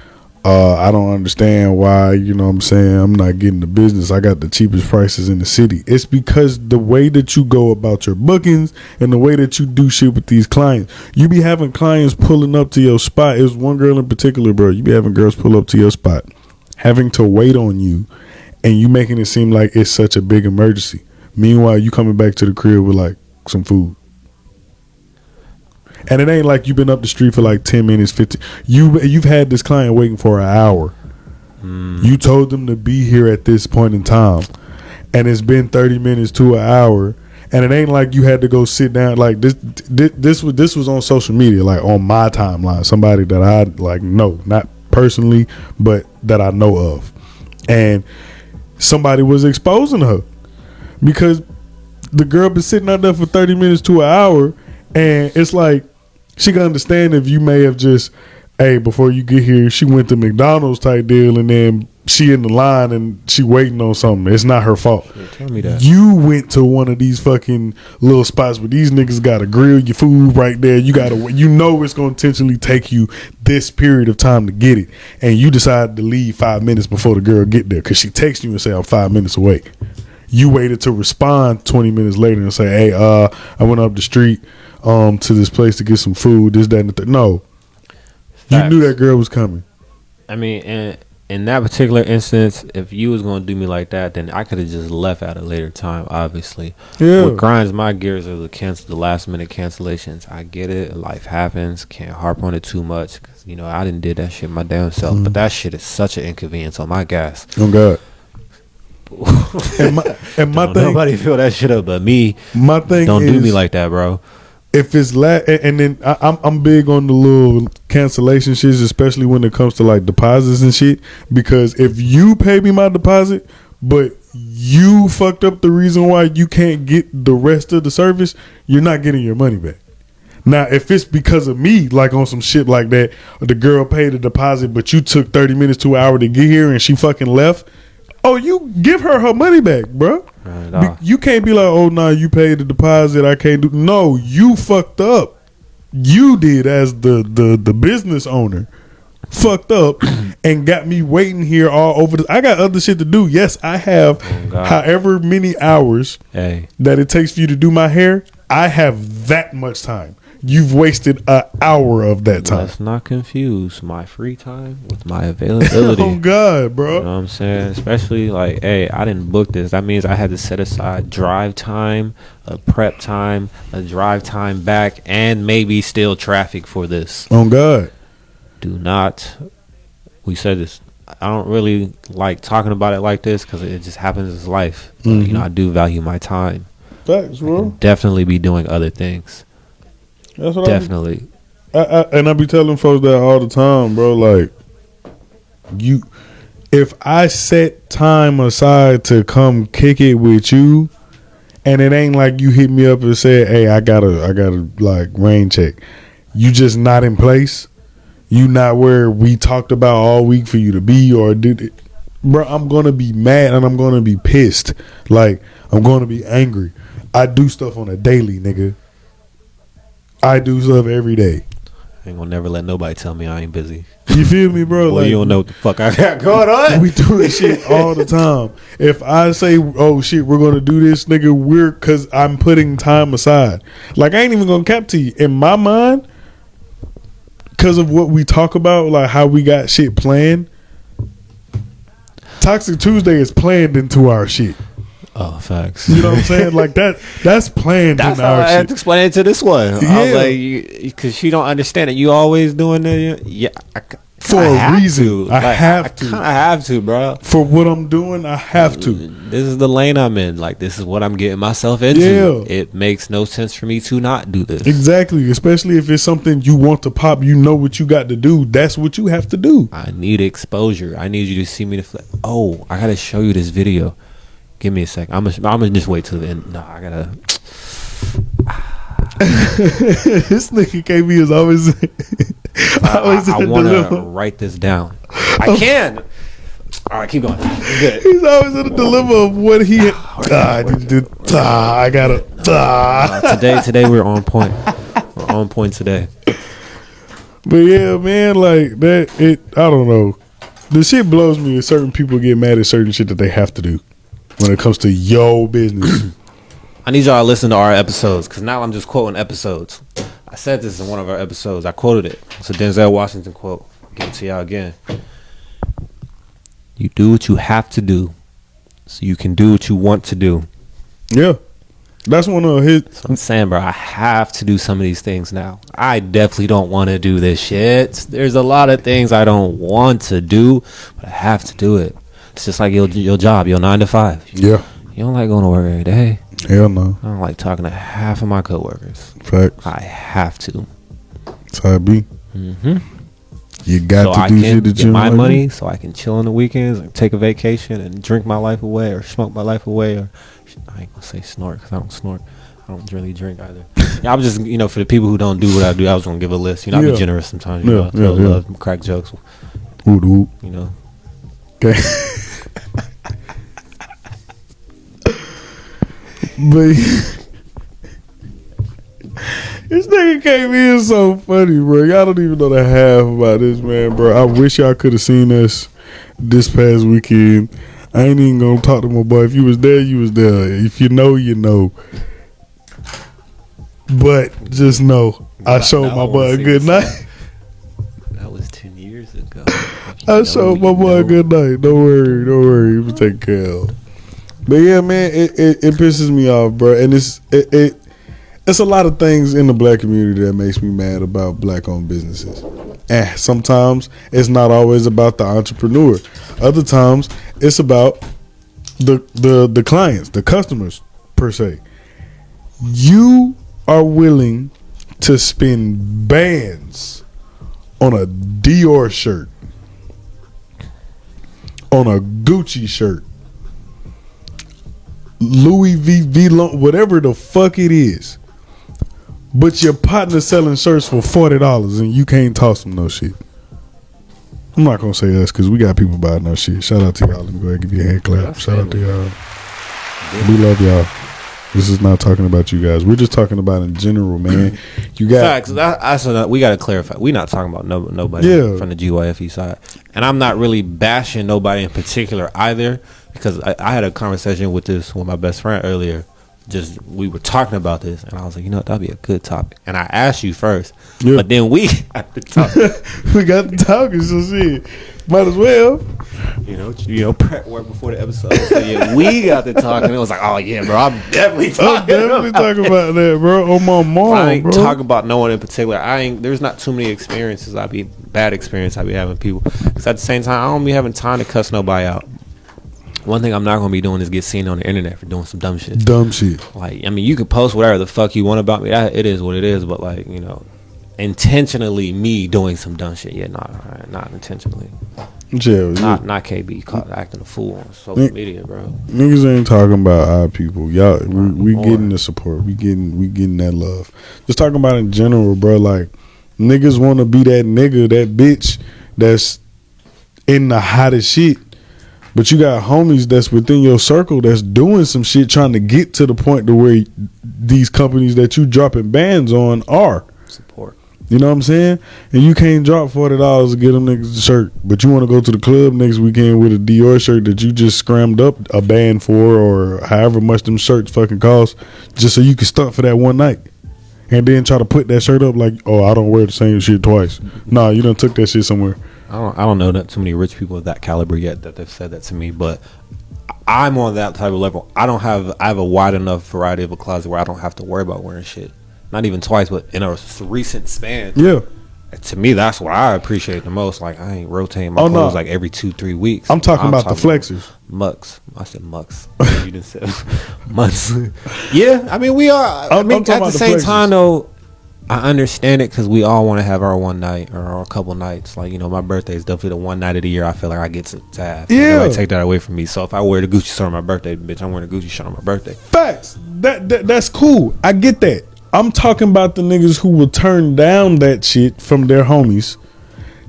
[SPEAKER 2] I don't understand why, I'm not getting the business. I got the cheapest prices in the city. It's because the way that you go about your bookings and the way that you do shit with these clients, you be having clients pulling up to your spot. It was one girl in particular, bro. You be having girls pull up to your spot, having to wait on you, and you making it seem like it's such a big emergency. Meanwhile, you coming back to the crib with like some food. And it ain't like you've been up the street for like 10 minutes, 15. You've had this client waiting for an hour. You told them to be here at this point in time, and it's been 30 minutes to an hour. And it ain't like you had to go sit down. Like this was on social media, like on my timeline. Somebody that I like know, not personally, but that I know of. And somebody was exposing her because the girl been sitting out there for 30 minutes to an hour, and it's like, she can understand if you may have just, hey, before you get here, she went to McDonald's type deal, and then she in the line and she waiting on something. It's not her fault.
[SPEAKER 1] Yeah, tell me that.
[SPEAKER 2] You went to one of these fucking little spots where these niggas got to grill your food right there. You got to, it's going to intentionally take you this period of time to get it, and you decided to leave 5 minutes before the girl get there because she texted you and say, I'm 5 minutes away. You waited to respond 20 minutes later and say, hey, I went up the street to this place to get some food, this, that, and the third. No. Facts. You knew that girl was coming.
[SPEAKER 1] I mean, in that particular instance, if you was going to do me like that, then I could have just left at a later time, obviously. Yeah. What grinds my gears are the last minute cancellations. I get it. Life happens. Can't harp on it too much. Cause, I didn't did that shit my damn self. Mm-hmm. But that shit is such an inconvenience on my gas.
[SPEAKER 2] Oh, God. and my thing,
[SPEAKER 1] nobody feel that shit up but me.
[SPEAKER 2] My thing
[SPEAKER 1] don't do me like that, bro.
[SPEAKER 2] If it's and then I'm big on the little cancellation shits, especially when it comes to like deposits and shit. Because if you pay me my deposit, but you fucked up the reason why you can't get the rest of the service, you're not getting your money back. Now, if it's because of me, like on some shit like that, the girl paid a deposit, but you took 30 minutes to an hour to get here and she fucking left. Oh, you give her money back, bro. You can't be like, oh no, you paid the deposit, I can't do. No, you fucked up. You did as the business owner. Fucked up and got me waiting here all over I got other shit to do. Yes, I have however many hours that it takes for you to do my hair. I have that much time. You've wasted an hour of that time.
[SPEAKER 1] Let's not confuse my free time with my availability.
[SPEAKER 2] Oh God, bro.
[SPEAKER 1] You know what I'm saying? Especially like, hey, I didn't book this. That means I had to set aside drive time, a prep time, a drive time back, and maybe still traffic for this.
[SPEAKER 2] Oh God.
[SPEAKER 1] Do not. We said this. I don't really like talking about it like this because it just happens as life. Mm-hmm. You know, I do value my time.
[SPEAKER 2] Facts, bro.
[SPEAKER 1] Definitely be doing other things.
[SPEAKER 2] That's what
[SPEAKER 1] definitely.
[SPEAKER 2] I be telling folks that all the time, bro. Like, if I set time aside to come kick it with you, and it ain't like you hit me up and said, "Hey, I gotta like rain check." You just not in place. You not where we talked about all week for you to be, or did it, bro? I'm gonna be mad and I'm gonna be pissed. Like, I'm gonna be angry. I do stuff on a daily, nigga. I do stuff every day.
[SPEAKER 1] I ain't gonna never let nobody tell me I ain't busy.
[SPEAKER 2] You feel me, bro?
[SPEAKER 1] Well, like, you don't know what the fuck I got going on.
[SPEAKER 2] We do this shit all the time. If I say, "Oh shit, we're gonna do this," nigga, cause I'm putting time aside. Like, I ain't even gonna cap to you. In my mind, because of what we talk about, like how we got shit planned, Toxic Tuesday is planned into our shit.
[SPEAKER 1] Oh, facts.
[SPEAKER 2] You know what I'm saying? Like that's planned
[SPEAKER 1] that's
[SPEAKER 2] in
[SPEAKER 1] how
[SPEAKER 2] our
[SPEAKER 1] I
[SPEAKER 2] shit.
[SPEAKER 1] had to explain it to this one.
[SPEAKER 2] Yeah.
[SPEAKER 1] I was like, because she don't understand it. You always doing it. Yeah.
[SPEAKER 2] For a reason. I have to.
[SPEAKER 1] I have to, bro.
[SPEAKER 2] For what I'm doing, I have to.
[SPEAKER 1] This is the lane I'm in. Like, this is what I'm getting myself into.
[SPEAKER 2] Yeah.
[SPEAKER 1] It makes no sense for me to not do this.
[SPEAKER 2] Exactly. Especially if it's something you want to pop, you know what you got to do. That's what you have to do.
[SPEAKER 1] I need exposure. I need you to see me. Oh, I got to show you this video. Give me a sec. I'm gonna just wait till the end. No, I gotta.
[SPEAKER 2] This nigga KB is always.
[SPEAKER 1] I want to write this down. I can. All right, keep going. Good.
[SPEAKER 2] He's always in the dilemma of what he. I gotta.
[SPEAKER 1] Today we're on point. We're on point today.
[SPEAKER 2] But yeah, man, like that. I don't know. The shit blows me. Certain people get mad at certain shit that they have to do when it comes to your business.
[SPEAKER 1] I need y'all to listen to our episodes because now I'm just quoting episodes. I said this in one of our episodes. I quoted it. It's a Denzel Washington quote. I'll give it to y'all again. You do what you have to do so you can do what you want to do.
[SPEAKER 2] Yeah. That's one of his.
[SPEAKER 1] So I'm saying, bro, I have to do some of these things now. I definitely don't want to do this shit. There's a lot of things I don't want to do, but I have to do it. It's just like your job, your 9 to 5.
[SPEAKER 2] Yeah.
[SPEAKER 1] You don't like going to work every day.
[SPEAKER 2] Hell no.
[SPEAKER 1] I don't like talking to half of my coworkers.
[SPEAKER 2] Facts.
[SPEAKER 1] I have to.
[SPEAKER 2] That's how it be.
[SPEAKER 1] Mm-hmm.
[SPEAKER 2] You got
[SPEAKER 1] so
[SPEAKER 2] to do shit that you
[SPEAKER 1] my
[SPEAKER 2] like
[SPEAKER 1] money, so I can chill on the weekends and take a vacation and drink my life away or smoke my life away. Or I ain't gonna say snort because I don't snort. I don't really drink either. Yeah, I'm just, for the people who don't do what I do, I was gonna give a list. I be generous sometimes. I love crack jokes.
[SPEAKER 2] Woot woot. Okay. But this nigga came in so funny, bro. Y'all don't even know the half about this, man, bro. I wish y'all could have seen us this past weekend. I ain't even gonna talk to my boy. If you was there, you was there. If you know, you know. But just know, I showed my boy a good night.
[SPEAKER 1] That was 10 years ago.
[SPEAKER 2] I showed my boy a good night. Don't worry. He was taken care of. But yeah, man, it pisses me off, bro. And it's a lot of things in the black community that makes me mad about black-owned businesses. And sometimes it's not always about the entrepreneur. Other times it's about the clients, the customers per se. You are willing to spend bands on a Dior shirt, on a Gucci shirt, Louis V, whatever the fuck it is, but your partner selling shirts for $40 and you can't toss them no shit. I'm not gonna say us because we got people buying no shit. Shout out to y'all. Let me go ahead and give you a hand clap. Shout out to y'all. We love y'all. This is not talking about you guys. We're just talking about in general, man. You got
[SPEAKER 1] facts. We got to clarify. We're not talking about nobody from the GYFE side, and I'm not really bashing nobody in particular either, because I had a conversation with my best friend earlier. Just we were talking about this, and I was like, you know, that'd be a good topic. And I asked you first, but then we got to talk.
[SPEAKER 2] We got to talking, so shit. Might as well.
[SPEAKER 1] You know, prep work before the episode. So yeah, we got to talking. It was like, oh yeah, bro, I'm definitely talking
[SPEAKER 2] about that, bro. On my mom,
[SPEAKER 1] I ain't
[SPEAKER 2] bro.
[SPEAKER 1] talking about no one in particular. There's not too many experiences. Bad experience I be having people. Because at the same time, I don't be having time to cuss nobody out. One thing I'm not gonna be doing is get seen on the internet for doing some dumb shit. Like, I mean, you can post whatever the fuck you want about me. It is what it is. But like, you know, intentionally me doing some dumb shit. Yeah, not intentionally.
[SPEAKER 2] Yeah,
[SPEAKER 1] not KB caught acting a fool on social media, bro.
[SPEAKER 2] Niggas ain't talking about our people. Y'all, we getting the support. We getting that love. Just talking about in general, bro. Like, niggas want to be that nigga, that bitch that's in the hottest shit. But you got homies that's within your circle that's doing some shit, trying to get to the point to where these companies that you dropping bans on are.
[SPEAKER 1] Support.
[SPEAKER 2] You know what I'm saying? And you can't drop $40 to get them niggas a shirt, but you want to go to the club next weekend with a Dior shirt that you just scrammed up a band for, or however much them shirts fucking cost, just so you can stunt for that one night. And then try to put that shirt up like, oh, I don't wear the same shit twice. Nah, you done took that shit somewhere.
[SPEAKER 1] I don't know that too many rich people of that caliber yet that they've said that to me, but I'm on that type of level. I have a wide enough variety of a closet where I don't have to worry about wearing shit. Not even twice, but in a recent span.
[SPEAKER 2] Yeah.
[SPEAKER 1] To me, that's what I appreciate the most. Like, I ain't rotating my clothes like every 2-3 weeks.
[SPEAKER 2] I'm talking about the flexors.
[SPEAKER 1] Mucks. I said mucks. You didn't say months. Yeah, I mean, we are. I mean, at the same time, though, I understand it because we all want to have our one night or our couple nights. Like, you know, my birthday is definitely the one night of the year I feel like I get to have.
[SPEAKER 2] Yeah.
[SPEAKER 1] Nobody take that away from me. So if I wear the Gucci shirt on my birthday, bitch, I'm wearing a Gucci shirt on my birthday.
[SPEAKER 2] Facts. That's cool. I get that. I'm talking about the niggas who will turn down that shit from their homies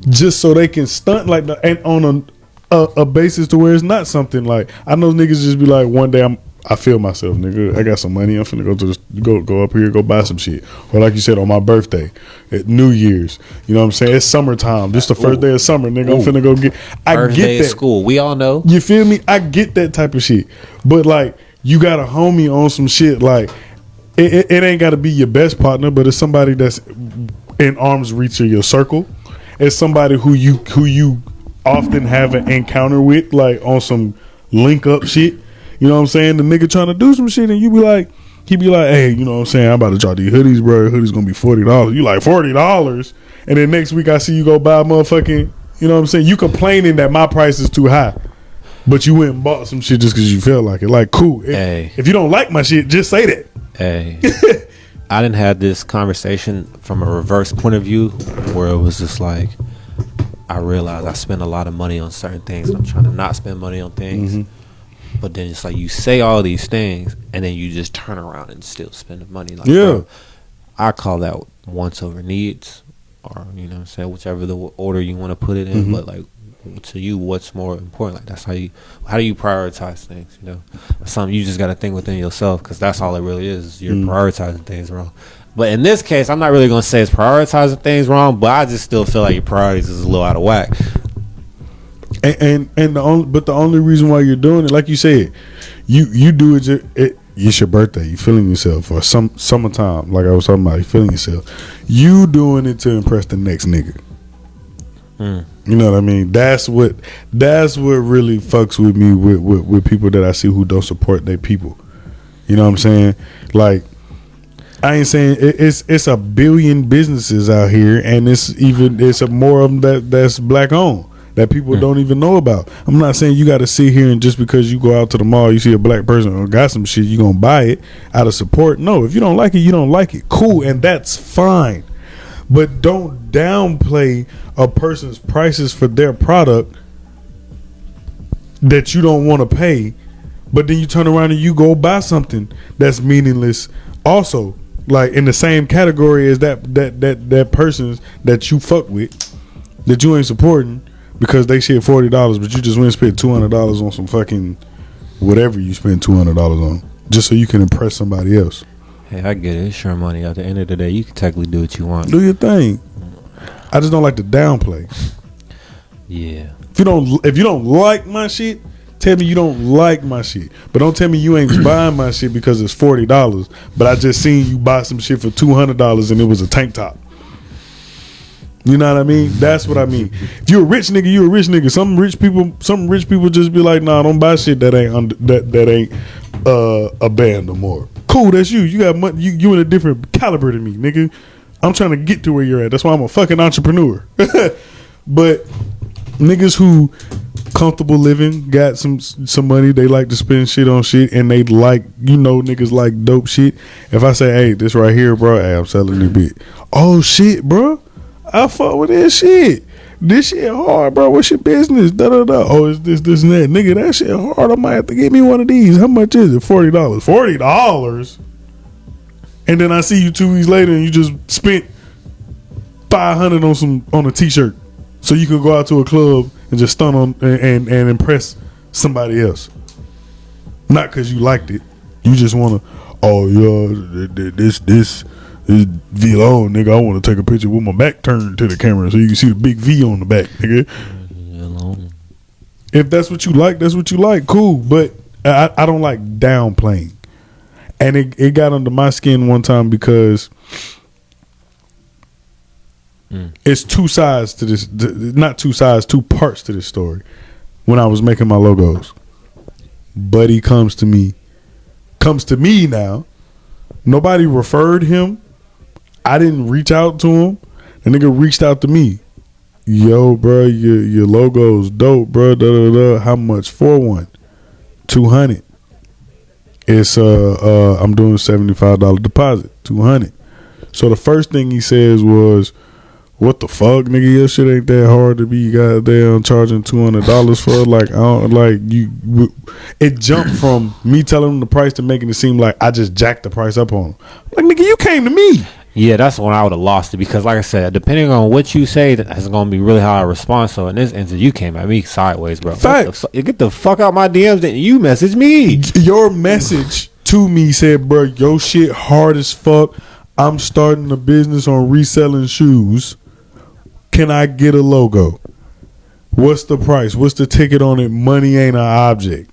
[SPEAKER 2] just so they can stunt like that, and on a basis to where it's not something like, I know niggas just be like, one day I feel myself, nigga, I got some money, I'm finna go to this, go up here, go buy some shit. Or like you said, on my birthday, at New Year's, you know what I'm saying? It's summertime. This the first day of summer, nigga. I'm finna go get. I get that.
[SPEAKER 1] School, we all know.
[SPEAKER 2] You feel me? I get that type of shit. But like, you got a homie on some shit like. It ain't got to be your best partner, but it's somebody that's in arm's reach of your circle. It's somebody who you often have an encounter with, like on some link up shit. You know what I'm saying? The nigga trying to do some shit, and he be like, hey, you know what I'm saying? I'm about to drop these hoodies, bro. Hoodies gonna be $40. You like $40, and then next week I see you go buy a motherfucking. You know what I'm saying? You complaining that my price is too high. But you went and bought some shit just because you feel like it. Like, cool. If you don't like my shit, just say that.
[SPEAKER 1] Hey, I didn't have this conversation from a reverse point of view where it was just like, I realized I spend a lot of money on certain things and I'm trying to not spend money on things. Mm-hmm. But then it's like you say all these things and then you just turn around and still spend the money. Like, bro, I call that wants over needs, or, you know what I'm saying, whichever the order you want to put it in. Mm-hmm. But like, to you, what's more important? Like, that's how do you prioritize things? You know, that's something you just got to think within yourself, because that's all it really is. You're prioritizing things wrong. But in this case, I'm not really gonna say it's prioritizing things wrong, but I just still feel like your priorities is a little out of whack.
[SPEAKER 2] And the only reason why you're doing it, like you said, you do it. It's your birthday. You feeling yourself, or summertime, like I was talking about. You feeling yourself. You doing it to impress the next nigga. You know what I mean? That's what really fucks with me with people that I see who don't support their people. You know what I'm saying? Like, I ain't saying it's a billion businesses out here, and it's a more of them that's black owned that people don't even know about. I'm not saying you got to sit here and just because you go out to the mall, you see a black person or got some shit, you gonna buy it out of support. No, if you don't like it, you don't like it. Cool, and that's fine. But don't downplay a person's prices for their product that you don't want to pay, but then you turn around and you go buy something that's meaningless also, like in the same category as that person's that you fuck with, that you ain't supporting because they shit $40, but you just went and spent $200 on some fucking whatever you spend $200 on, just so you can impress somebody else.
[SPEAKER 1] Hey, I get it. It's your money. At the end of the day, you can technically do what you want.
[SPEAKER 2] Do your thing. I just don't like to downplay.
[SPEAKER 1] Yeah.
[SPEAKER 2] If you don't like my shit, tell me you don't like my shit. But don't tell me you ain't buying my shit because it's $40. But I just seen you buy some shit for $200 and it was a tank top. You know what I mean? That's what I mean. If you're a rich nigga, you're a rich nigga. Some rich people just be like, nah, don't buy shit that ain't a band no more. Cool, that's you. You got money. You in a different caliber than me, nigga. I'm trying to get to where you're at. That's why I'm a fucking entrepreneur. But niggas who comfortable living, got some money, they like to spend shit on shit, and they like, niggas like dope shit. If I say, hey, this right here, bro, hey, I'm selling this bit. Oh shit, bro, I fuck with this shit. This shit hard, bro. What's your business? Da da da. Oh, it's this and that, nigga. That shit hard. I might have to get me one of these. How much is it? $40. $40. And then I see you 2 weeks later, and you just spent $500 on a t-shirt, so you can go out to a club and just stun on and impress somebody else. Not because you liked it. You just want to. Oh yeah, this V-Long, nigga. I want to take a picture with my back turned to the camera so you can see the big V on the back, nigga. If that's what you like, that's what you like. Cool, but I don't like downplaying. And it got under my skin one time because it's two sides to this. Not two sides, two parts to this story. When I was making my logos, Buddy comes to me now. Nobody referred him. I didn't reach out to him. The nigga reached out to me. Yo, bro, your logo's dope, bro. Da, da, da. How much for one? $200. It's I'm doing $75 deposit, $200. So the first thing he says was, "What the fuck, nigga? Your shit ain't that hard to be goddamn charging $200 for." Like, I don't like you. It jumped from me telling him the price to making it seem like I just jacked the price up on him. Like, nigga, you came to me.
[SPEAKER 1] Yeah, that's when I would have lost it because, like I said, depending on what you say, that's going to be really how I respond. So in this instance, you came at me sideways, bro. Get the fuck out my DMs and you message me.
[SPEAKER 2] Your message to me said, bro, your shit hard as fuck. I'm starting a business on reselling shoes. Can I get a logo? What's the price? What's the ticket on it? Money ain't an object.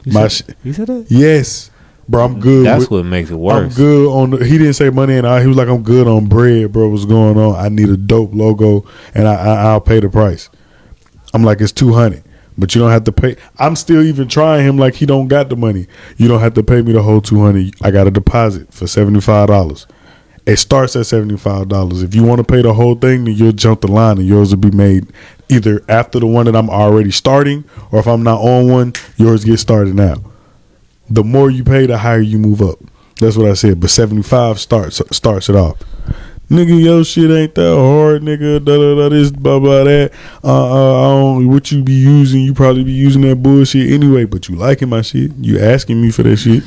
[SPEAKER 1] You said that?
[SPEAKER 2] Yes. Bro, I'm good.
[SPEAKER 1] That's what makes it worse.
[SPEAKER 2] I'm good on he didn't say money and he was like, I'm good on bread, bro. What's going on? I need a dope logo and I'll pay the price. I'm like, it's $200, but you don't have to pay. I'm still even trying him like he don't got the money. You don't have to pay me the whole $200. I got a deposit for $75. It starts at $75. If you want to pay the whole thing, then you'll jump the line and yours will be made either after the one that I'm already starting, or if I'm not on one, yours gets started now. The more you pay, the higher you move up. That's what I said. But 75 starts it off. Nigga, your shit ain't that hard, nigga. Da da da this, blah blah that. I don't, what you be using? You probably be using that bullshit anyway. But you liking my shit? You asking me for that shit?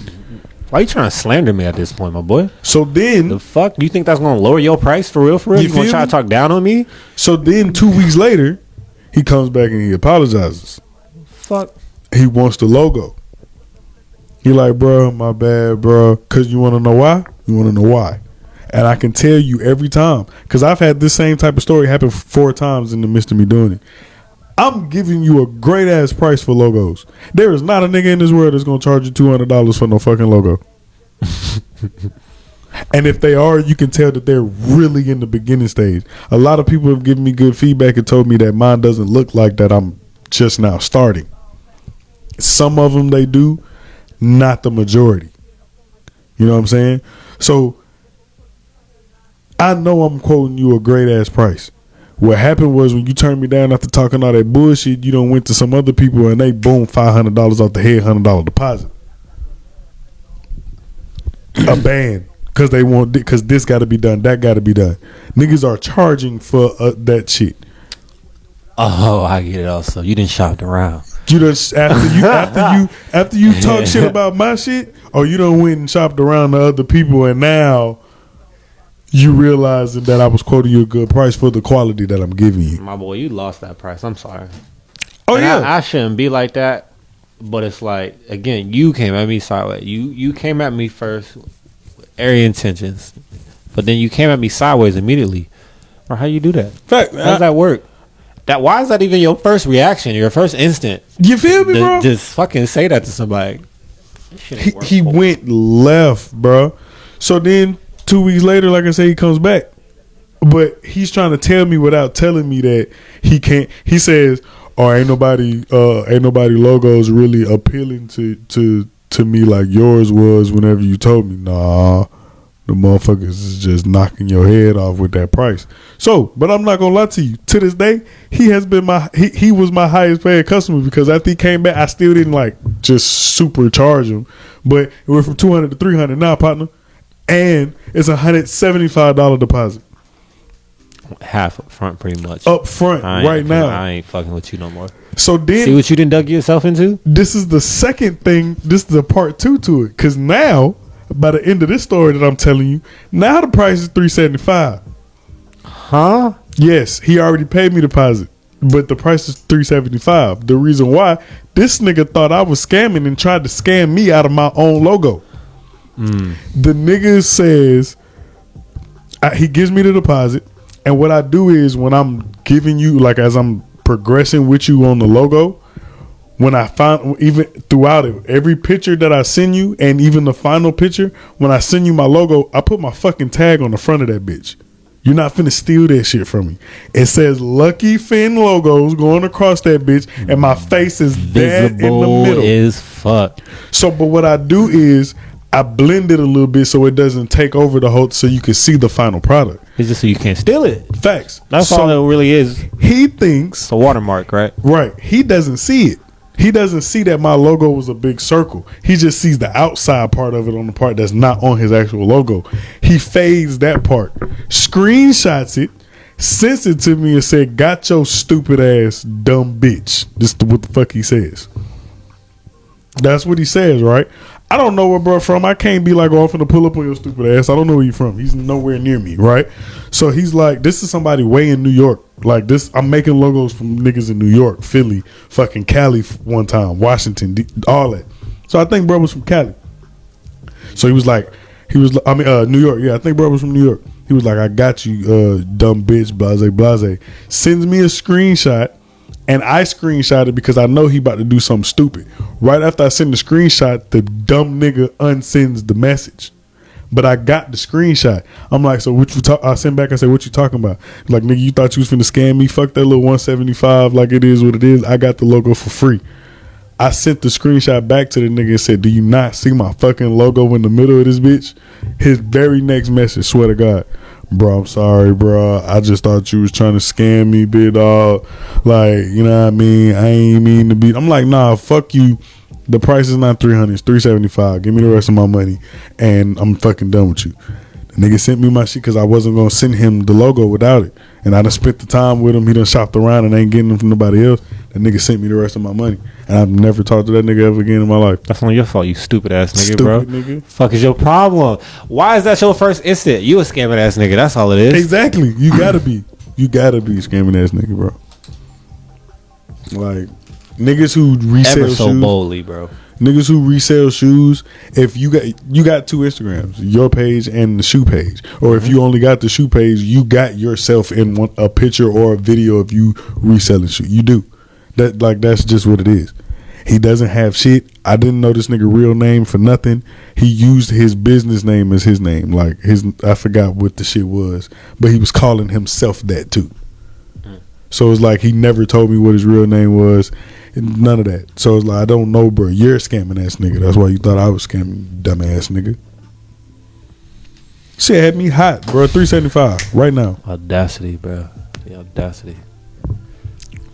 [SPEAKER 1] Why you trying to slander me at this point, my boy?
[SPEAKER 2] So then,
[SPEAKER 1] the fuck? You think that's gonna lower your price for real? You gonna try to talk down on me?
[SPEAKER 2] So then, 2 weeks later, he comes back and he apologizes.
[SPEAKER 1] Fuck.
[SPEAKER 2] He wants the logo. He like, bro, my bad, bro. Cause you want to know why? You want to know why? And I can tell you every time, cause I've had this same type of story happen 4 times in the midst of me doing it. I'm giving you a great ass price for logos. There is not a nigga in this world that's gonna charge you $200 for no fucking logo. And if they are, you can tell that they're really in the beginning stage. A lot of people have given me good feedback and told me that mine doesn't look like that I'm just now starting. Some of them they do. Not the majority. You know what I'm saying? So I know I'm quoting you a great ass price. What happened was when you turned me down after talking all that bullshit, you done went to some other people and they boom $500 off the head, $100 deposit. A band because this got to be done, that got to be done. Niggas are charging for that shit.
[SPEAKER 1] Oh, I get it. Also, you didn't shop around.
[SPEAKER 2] You just after you talk shit about my shit, or you done went and shopped around to other people, and now you realizing that I was quoting you a good price for the quality that I'm giving you.
[SPEAKER 1] My boy, you lost that price. I'm sorry.
[SPEAKER 2] Oh,
[SPEAKER 1] and
[SPEAKER 2] yeah.
[SPEAKER 1] I shouldn't be like that. But it's like, again, you came at me sideways. You came at me first with airy intentions, but then you came at me sideways immediately. Or how you do that?
[SPEAKER 2] Fact,
[SPEAKER 1] how does that work? Why is that even your first reaction, your first instant?
[SPEAKER 2] You feel me, bro?
[SPEAKER 1] Just fucking say that to somebody.
[SPEAKER 2] He went left, bro. So then 2 weeks later, like I say, he comes back. But he's trying to tell me without telling me that he can't. He says, "Oh, ain't nobody logos really appealing to me like yours was whenever you told me." Nah, the motherfuckers is just knocking your head off with that price. So, but I'm not gonna lie to you. To this day, he has been he was my highest paid customer because after he came back, I still didn't like just supercharge him. But it went from $200 to $300 now, partner, and it's $175 deposit.
[SPEAKER 1] Half up front, pretty much.
[SPEAKER 2] Up front, right now.
[SPEAKER 1] I ain't fucking with you no more.
[SPEAKER 2] So then,
[SPEAKER 1] see what you done dug yourself into?
[SPEAKER 2] This is the second thing. This is the part 2 to it. Because now, by the end of this story that I'm telling you, now the price is $375.
[SPEAKER 1] Huh?
[SPEAKER 2] Yes, he already paid me deposit, but the price is $375. The reason why, this nigga thought I was scamming and tried to scam me out of my own logo. The nigga says he gives me the deposit. And what I do is when I'm giving you, like as I'm progressing with you on the logo, when I find, even throughout it, every picture that I send you and even the final picture, when I send you my logo, I put my fucking tag on the front of that bitch. You're not finna steal that shit from me. It says Lucky Fin logos going across that bitch and my face is dead in the middle.
[SPEAKER 1] Is fuck.
[SPEAKER 2] So, but what I do is I blend it a little bit so it doesn't take over the whole, so you can see the final product.
[SPEAKER 1] It's just so you can't steal it.
[SPEAKER 2] Facts.
[SPEAKER 1] That's
[SPEAKER 2] so
[SPEAKER 1] all it really is.
[SPEAKER 2] He thinks
[SPEAKER 1] it's a watermark, right?
[SPEAKER 2] Right. He doesn't see it. He doesn't see that my logo was a big circle. He just sees the outside part of it on the part that's not on his actual logo. He fades that part, screenshots it, sends it to me and said, "Got your stupid ass dumb bitch." This is what the fuck he says. That's what he says, right? I don't know where bro from. I can't be like, "Oh, I'm finna pull up on your stupid ass." I don't know where you from. He's nowhere near me, right? So he's like, this is somebody way in New York. Like this, I'm making logos from niggas in New York, Philly, fucking Cali one time, Washington, all that. So I think bro was from Cali. So he was like, New York. Yeah, I think bro was from New York. He was like, "I got you, dumb bitch, blase, blase." Sends me a screenshot. And I screenshot it because I know he about to do something stupid. Right after I send the screenshot, the dumb nigga unsends the message. But I got the screenshot. I'm like, "So what you talk?" I send back. I said, "What you talking about?" Like, "Nigga, you thought you was finna scam me? Fuck that little 175. Like it is what it is. I got the logo for free." I sent the screenshot back to the nigga and said, "Do you not see my fucking logo in the middle of this bitch?" His very next message, swear to God, "Bro, I'm sorry, bro. I just thought you was trying to scam me, big dog. Like, you know what I mean? I ain't mean to be." I'm like, "Nah, fuck you. The price is not $300, it's $375. Give me the rest of my money, and I'm fucking done with you." The nigga sent me my shit because I wasn't gonna send him the logo without it, and I done spent the time with him. He done shopped around and ain't getting them from nobody else. The nigga sent me the rest of my money, and I've never talked to that nigga ever again in my life.
[SPEAKER 1] That's only your fault, you stupid ass nigga,
[SPEAKER 2] Stupid
[SPEAKER 1] bro.
[SPEAKER 2] Nigga.
[SPEAKER 1] Fuck is your problem? Why is that your first instant? You a scamming ass nigga. That's all it is.
[SPEAKER 2] Exactly. You gotta be scamming ass nigga, bro. Like niggas who resell
[SPEAKER 1] Ever so
[SPEAKER 2] shoes,
[SPEAKER 1] boldly, bro.
[SPEAKER 2] Niggas who resell shoes. If you got two Instagrams, your page and the shoe page, or if you only got the shoe page, you got yourself in a picture or a video of you reselling shoes. You do that. Like that's just what it is. He doesn't have shit. I didn't know this nigga real name for nothing. He used his business name as his name. Like I forgot what the shit was, but he was calling himself that too. So it's like he never told me what his real name was. None of that. So it's like, I don't know, bro. You're a scamming ass nigga. That's why you thought I was scamming, dumb ass nigga. Shit had me hot, bro. $375 right now.
[SPEAKER 1] Audacity, bro. The audacity.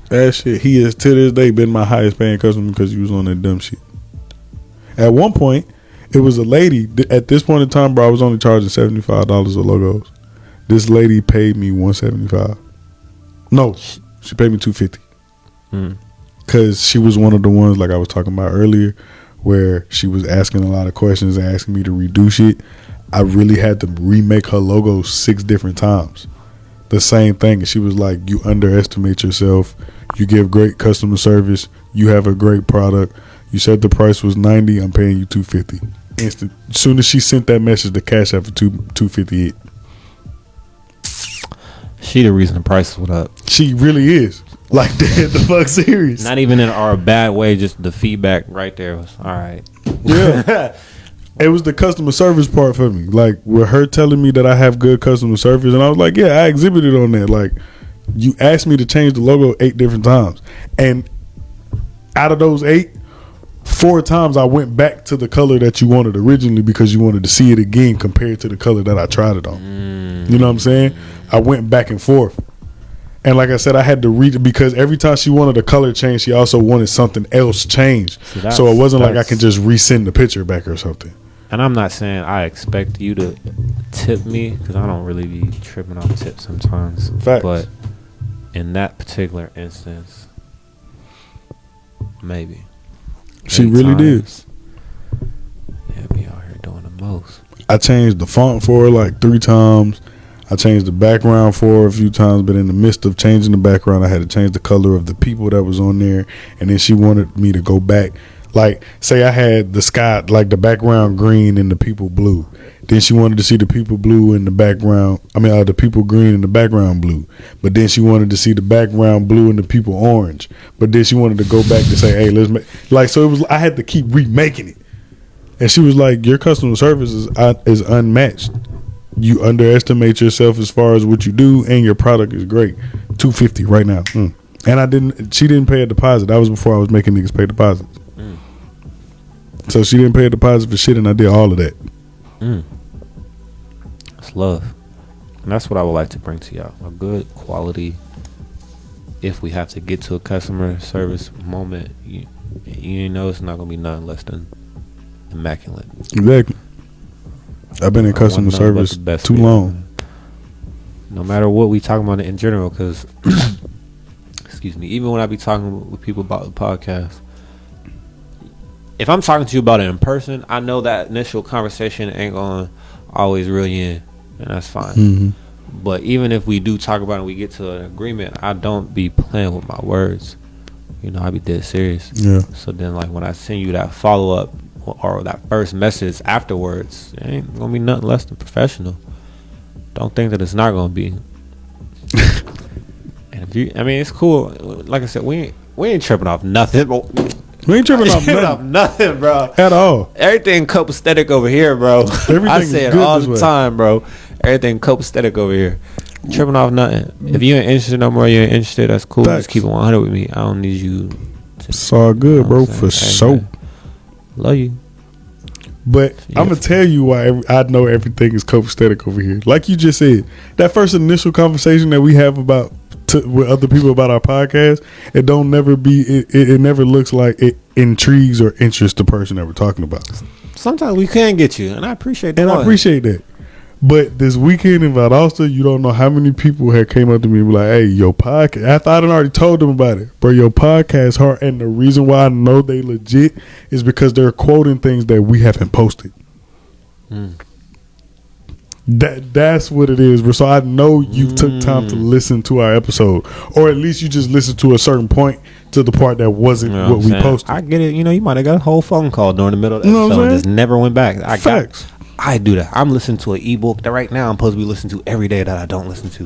[SPEAKER 2] That shit. He is to this day been my highest paying customer because he was on that dumb shit. At one point, it was a lady. At this point in time, bro, I was only charging $75 of logos. This lady paid me $175. No, she paid me $250. Because she was one of the ones like I was talking about earlier, where she was asking a lot of questions and asking me to redo shit. I really had to remake her logo 6 different times. The same thing. And she was like, "You underestimate yourself. You give great customer service. You have a great product. You said the price was $90. I'm paying you $250. Instant. As soon as she sent that message, the cash after $250 hit.
[SPEAKER 1] She the reason the prices went up.
[SPEAKER 2] She really is. Like that, the fuck serious.
[SPEAKER 1] Not even in a bad way. Just the feedback right there was all right.
[SPEAKER 2] Yeah. It was the customer service part for me. Like, with her telling me that I have good customer service, and I was like, yeah, I exhibited on that. Like, you asked me to change the logo 8 different times, and out of those 8, 4 times I went back to the color that you wanted originally because you wanted to see it again compared to the color that I tried it on. You know what I'm saying? I went back and forth. And like I said, I had to read it because every time she wanted a color change, she also wanted something else changed. So it wasn't like I can just resend the picture back or something.
[SPEAKER 1] And I'm not saying I expect you to tip me because I don't really be tripping off tips sometimes.
[SPEAKER 2] Facts.
[SPEAKER 1] But in that particular instance, maybe.
[SPEAKER 2] She really did.
[SPEAKER 1] Yeah, be out here doing the most.
[SPEAKER 2] I changed the font for her like 3 times. I changed the background for her a few times, but in the midst of changing the background, I had to change the color of the people that was on there. And then she wanted me to go back. Like, say I had the sky, like the background green and the people blue. Then she wanted to see the people blue in the background. The people green and the background blue. But then she wanted to see the background blue and the people orange. But then she wanted to go back to say, hey, let's make, like, so it was, I had to keep remaking it. And she was like, your customer service is unmatched. You underestimate yourself as far as what you do, and your product is great. $250 right now. And she didn't pay a deposit. That was before I was making niggas pay deposits. So she didn't pay a deposit for shit, and I did all of that.
[SPEAKER 1] It's love. And that's what I would like to bring to y'all. A good quality. If we have to get to a customer service moment, you know it's not going to be nothing less than immaculate.
[SPEAKER 2] Exactly. I've been in customer service too long.
[SPEAKER 1] No matter what we talking about in general, because, excuse me, even when I be talking with people about the podcast, if I'm talking to you about it in person, I know that initial conversation ain't going to always reel you in, and that's fine.
[SPEAKER 2] Mm-hmm.
[SPEAKER 1] But even if we do talk about it and we get to an agreement, I don't be playing with my words. You know, I be dead serious.
[SPEAKER 2] Yeah.
[SPEAKER 1] So then, like, when I send you that follow-up or that first message afterwards, it ain't going to be nothing less than professional. Don't think that it's not going to be. And if you, it's cool. Like I said, we ain't tripping off nothing.
[SPEAKER 2] We ain't tripping off
[SPEAKER 1] nothing, bro.
[SPEAKER 2] At all.
[SPEAKER 1] Everything copacetic over here, bro. I say it all the time, bro. Everything copacetic over here. Tripping off nothing. If you ain't interested no more, you ain't interested, that's cool. Facts. Just keep it 100 with me. I don't need you to,
[SPEAKER 2] it's all good, bro, for sure.
[SPEAKER 1] Love you.
[SPEAKER 2] But I'm going to tell you why I know everything is copacetic over here. Like you just said, that first initial conversation that we have with other people about our podcast, it never looks like it intrigues or interests the person that we're talking about. Sometimes
[SPEAKER 1] we can get you, and I appreciate that.
[SPEAKER 2] And I appreciate that. But this weekend in Valdosta, you don't know how many people had came up to me and be like, hey, your podcast, after I done already told them about it, bro, your podcast hard. And the reason why I know they legit is because they're quoting things that we haven't posted. That's what it is, bro. So I know you took time to listen to our episode, or at least you just listened to a certain point to the part that wasn't what we posted.
[SPEAKER 1] I get it. You know, you might have got a whole phone call during the middle of the episode and just never went back.
[SPEAKER 2] Facts.
[SPEAKER 1] I do that. I'm listening to an ebook that right now I'm supposed to be listening to every day that I don't listen to.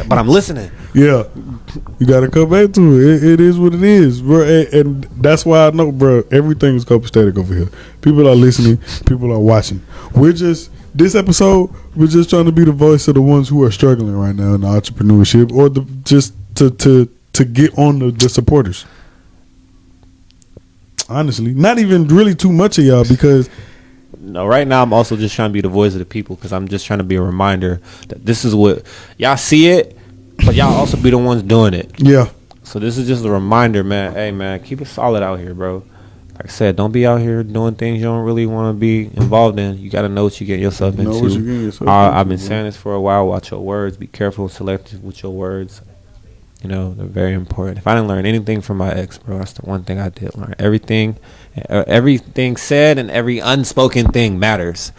[SPEAKER 1] But I'm listening.
[SPEAKER 2] Yeah. You got to come back to it. It is what it is, bro. And that's why I know, bro, everything is copacetic over here. People are listening. People are watching. This episode, we're just trying to be the voice of the ones who are struggling right now in the entrepreneurship, or just to get on the supporters. Honestly, not even really too much of y'all, because
[SPEAKER 1] no, right now I'm also just trying to be the voice of the people, because I'm just trying to be a reminder that this is what y'all see it, but y'all also be the ones doing it.
[SPEAKER 2] Yeah.
[SPEAKER 1] So this is just a reminder, man. Hey, man, keep it solid out here, bro. Like I said, don't be out here doing things you don't really want to be involved in. You got to know what you get yourself into. I've been saying this for a while. Watch your words. Be careful, selective with your words. You know, they're very important. If I didn't learn anything from my ex, bro, that's the one thing I did learn. Everything said and every unspoken thing matters.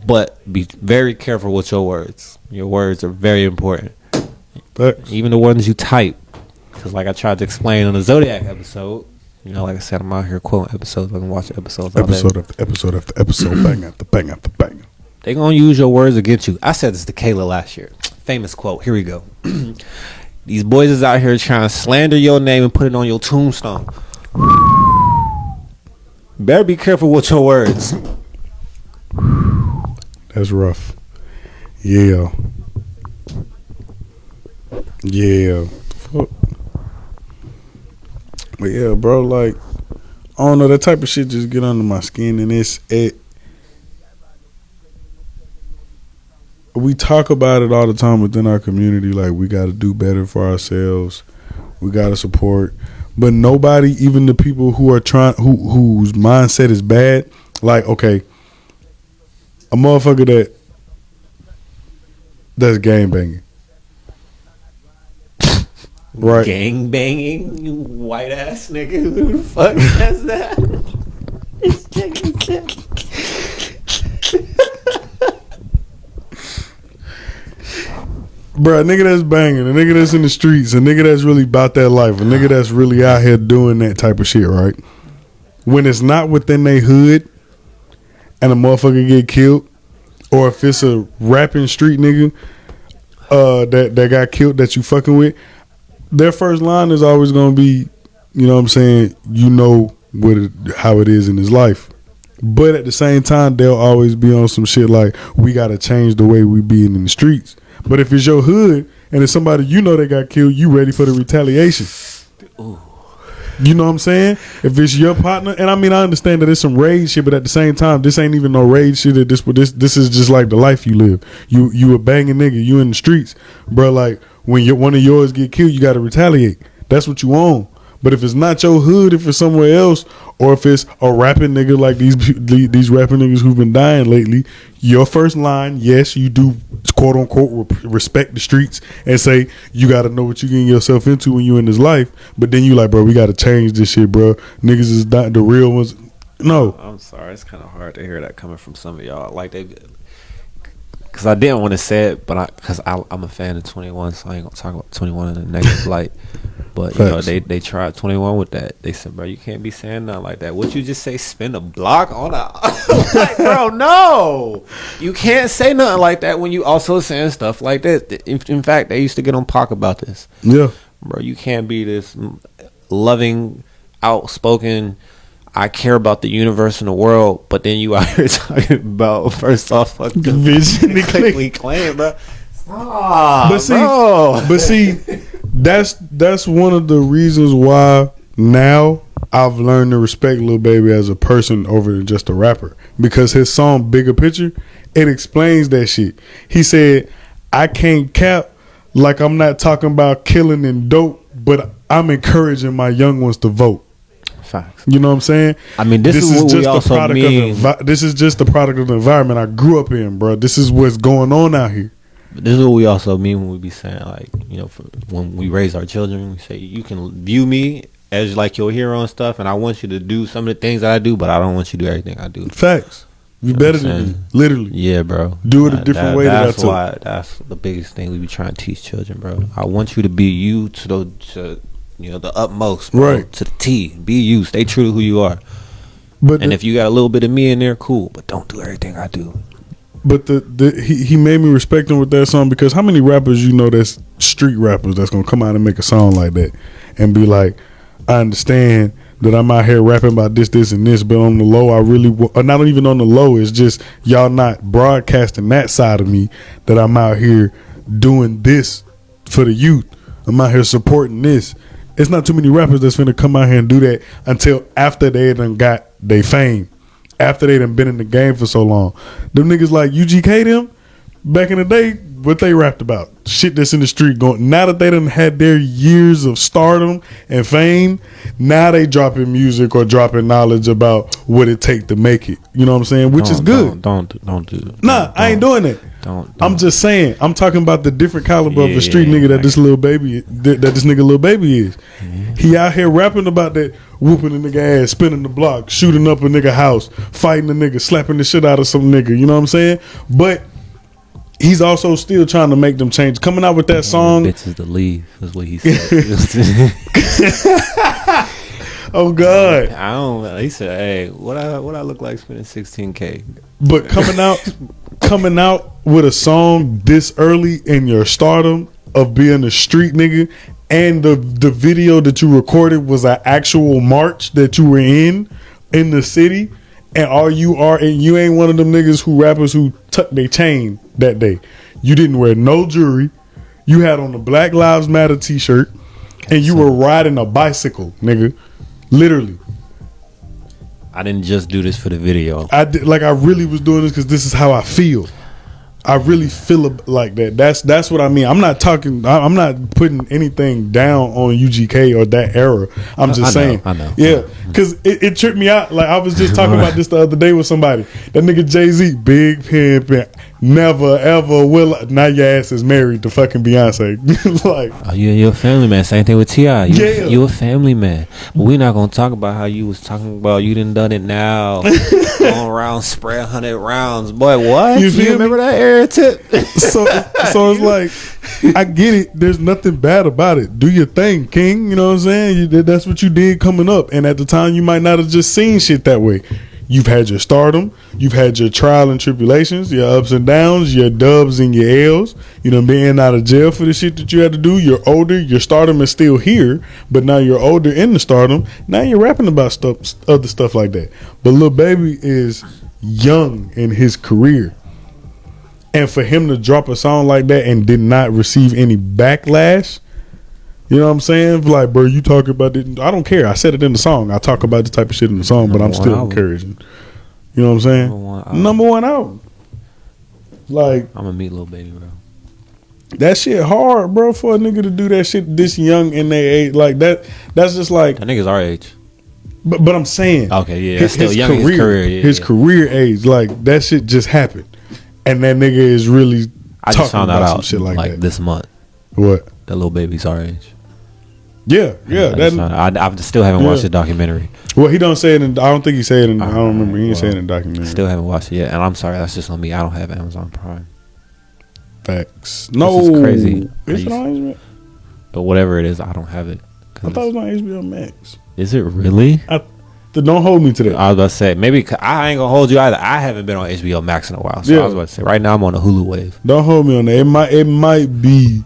[SPEAKER 1] But be very careful with your words. Your words are very important. Even the ones you type. Because like I tried to explain on the Zodiac episode, You know, like I said, I'm out here quoting episodes. I can watch episodes.
[SPEAKER 2] Episode after episode after episode, bang after bang after bang.
[SPEAKER 1] They gonna use your words against you. I said this to Kayla last year. Famous quote. Here we go. These boys is out here trying to slander your name and put it on your tombstone. Better be careful with your words.
[SPEAKER 2] That's rough. Yeah. Yeah. Fuck. But yeah, bro, like, I don't know, that type of shit just get under my skin, and we talk about it all the time within our community, like, we got to do better for ourselves, we got to support, but nobody, even the people who are whose mindset is bad, like, okay, a motherfucker that's gang banging, right?
[SPEAKER 1] Gang banging, you white ass nigga. Who the fuck does that?
[SPEAKER 2] Bruh, a nigga that's banging, a nigga that's in the streets, a nigga that's really about that life, a nigga that's really out here doing that type of shit, right? When it's not within their hood and a motherfucker get killed, or if it's a rapping street nigga that got killed that you fucking with, their first line is always gonna be, you know what I'm saying, you know how it is in his life. But at the same time, they'll always be on some shit like, we gotta change the way we be in the streets. But if it's your hood and it's somebody you know that got killed, you ready for the retaliation. Ooh. You know what I'm saying? If it's your partner, and I mean, I understand that it's some rage shit, but at the same time, this ain't even no rage shit. This is just like the life you live. You a banging nigga, you in the streets, bro. Like, when one of yours get killed, you got to retaliate. That's what you want. But if it's not your hood, if it's somewhere else, or if it's a rapping nigga like these rapping niggas who've been dying lately, your first line, yes, you do quote unquote respect the streets and say you got to know what you getting yourself into when you in this life. But then you like, bro, we got to change this shit, bro. Niggas is dying, the real ones. No,
[SPEAKER 1] I'm sorry, it's kind of hard to hear that coming from some of y'all. Like because I didn't want to say it, but because I'm a fan of 21, so I ain't gonna talk about 21 in the negative light. But you know, they tried 21 with that. They said, bro, you can't be saying nothing like that. What you just say, spin a block on a like, bro, no. You can't say nothing like that when you also saying stuff like that. In fact, they used to get on Pac about this.
[SPEAKER 2] Yeah.
[SPEAKER 1] Bro, you can't be this loving, outspoken, I care about the universe and the world, but then you out here talking about, first off, fuck the vision claim, bro. Stop,
[SPEAKER 2] but see, that's one of the reasons why now I've learned to respect Lil Baby as a person over than just a rapper, because his song Bigger Picture, it explains that shit. He said, I can't cap, like I'm not talking about killing and dope, but I'm encouraging my young ones to vote.
[SPEAKER 1] Facts.
[SPEAKER 2] You know what I'm saying?
[SPEAKER 1] I mean, this is what we also mean.
[SPEAKER 2] This is just the product of the environment I grew up in, bro. This is what's going on out here.
[SPEAKER 1] But this is what we also mean when we be saying, like, you know, when we raise our children, we say, you can view me as like your hero and stuff, and I want you to do some of the things that I do, but I don't want you to do everything I do.
[SPEAKER 2] Facts. You better than me, literally.
[SPEAKER 1] Yeah, bro.
[SPEAKER 2] Do it a different way than I took.
[SPEAKER 1] That's why. That's the biggest thing we be trying to teach children, bro. I want you to be you to you know, the utmost, bro, right, to the T. Be you. Stay true to who you are. But if you got a little bit of me in there, cool. But don't do everything I do.
[SPEAKER 2] But he made me respect him with that song, because how many rappers you know that's street rappers that's gonna come out and make a song like that and be like, I understand that I'm out here rapping about this, and this, but on the low, I really, or not even on the low, it's just y'all not broadcasting that side of me, that I'm out here doing this for the youth. I'm out here supporting this. It's not too many rappers that's finna come out here and do that until after they done got their fame, after they done been in the game for so long. Them niggas like UGK them, back in the day, what they rapped about, shit that's in the street going. Now that they done had their years of stardom and fame, now they dropping music or dropping knowledge about what it take to make it. You know what I'm saying? Which is good.
[SPEAKER 1] Don't do.
[SPEAKER 2] Nah, I ain't doing that.
[SPEAKER 1] Don't.
[SPEAKER 2] I'm just saying. I'm talking about the different caliber of a street nigga that this little baby, that this nigga Lil Baby is. He out here rapping about that, whooping a nigga ass, spinning the block, shooting up a nigga house, fighting a nigga, slapping the shit out of some nigga. You know what I'm saying? But he's also still trying to make them change. Coming out with that song,
[SPEAKER 1] bitches to leave is what he said.
[SPEAKER 2] Oh God.
[SPEAKER 1] I don't. He said, "Hey, what I look like spending $16K?"
[SPEAKER 2] But coming out with a song this early in your stardom of being a street nigga, and the video that you recorded was an actual march that you were in the city, and all you are, and you ain't one of them niggas rappers who tucked their chain that day. You didn't wear no jewelry. You had on the Black Lives Matter t-shirt, and you were riding a bicycle, nigga. Literally.
[SPEAKER 1] I didn't just do this for the video.
[SPEAKER 2] I really was doing this because this is how I feel. I really feel like that. That's what I mean. I'm not putting anything down on UGK or that era. I'm just saying.
[SPEAKER 1] I know.
[SPEAKER 2] Yeah, because it tripped me out. Like I was just talking about this the other day with somebody. That nigga Jay-Z, big pimpin', never ever will. Now your ass is married to fucking Beyonce. Like,
[SPEAKER 1] oh, you're a family man. Same thing with T.I. You a family man. But we're not gonna talk about how you was talking about you done it now. Going around spray 100 rounds, boy. What? You remember that era tip?
[SPEAKER 2] so it's like, I get it. There's nothing bad about it. Do your thing, King. You know what I'm saying? That's what you did coming up, and at the time you might not have just seen shit that way. You've had your stardom, you've had your trial and tribulations, your ups and downs, your dubs and your L's. You know, being out of jail for the shit that you had to do. You're older, your stardom is still here, but now you're older in the stardom. Now you're rapping about other stuff like that. But Lil Baby is young in his career, and for him to drop a song like that and did not receive any backlash. You know what I'm saying? Like, bro, you talk about it. I don't care. I said it in the song. I talk about this type of shit in the song, but I'm still encouraging. You know what I'm saying? Number one album. Like,
[SPEAKER 1] I'm gonna meet Lil Baby, bro.
[SPEAKER 2] That shit hard, bro, for a nigga to do that shit this young in their age. Like that. That's just like
[SPEAKER 1] that nigga's our age.
[SPEAKER 2] But I'm saying,
[SPEAKER 1] okay, yeah, that's still young in his career.
[SPEAKER 2] His career age, like that shit just happened, and that nigga is really.
[SPEAKER 1] I just found that out some
[SPEAKER 2] shit like that
[SPEAKER 1] this month.
[SPEAKER 2] What?
[SPEAKER 1] That Lil Baby's our age.
[SPEAKER 2] Yeah.
[SPEAKER 1] I still haven't watched the documentary.
[SPEAKER 2] Well, he don't say it. I don't think he said it. I don't remember. He ain't saying it in the documentary.
[SPEAKER 1] Still haven't watched it yet, and I'm sorry. That's just on me. I don't have Amazon Prime.
[SPEAKER 2] Facts. No,
[SPEAKER 1] this is crazy.
[SPEAKER 2] Is it on HBO?
[SPEAKER 1] But whatever it is, I don't have it.
[SPEAKER 2] I thought it was on HBO Max.
[SPEAKER 1] Is it really?
[SPEAKER 2] Don't hold me to that.
[SPEAKER 1] I was about to say maybe I ain't gonna hold you either. I haven't been on HBO Max in a while, so I was about to say right now I'm on a Hulu wave.
[SPEAKER 2] Don't hold me on that. It might be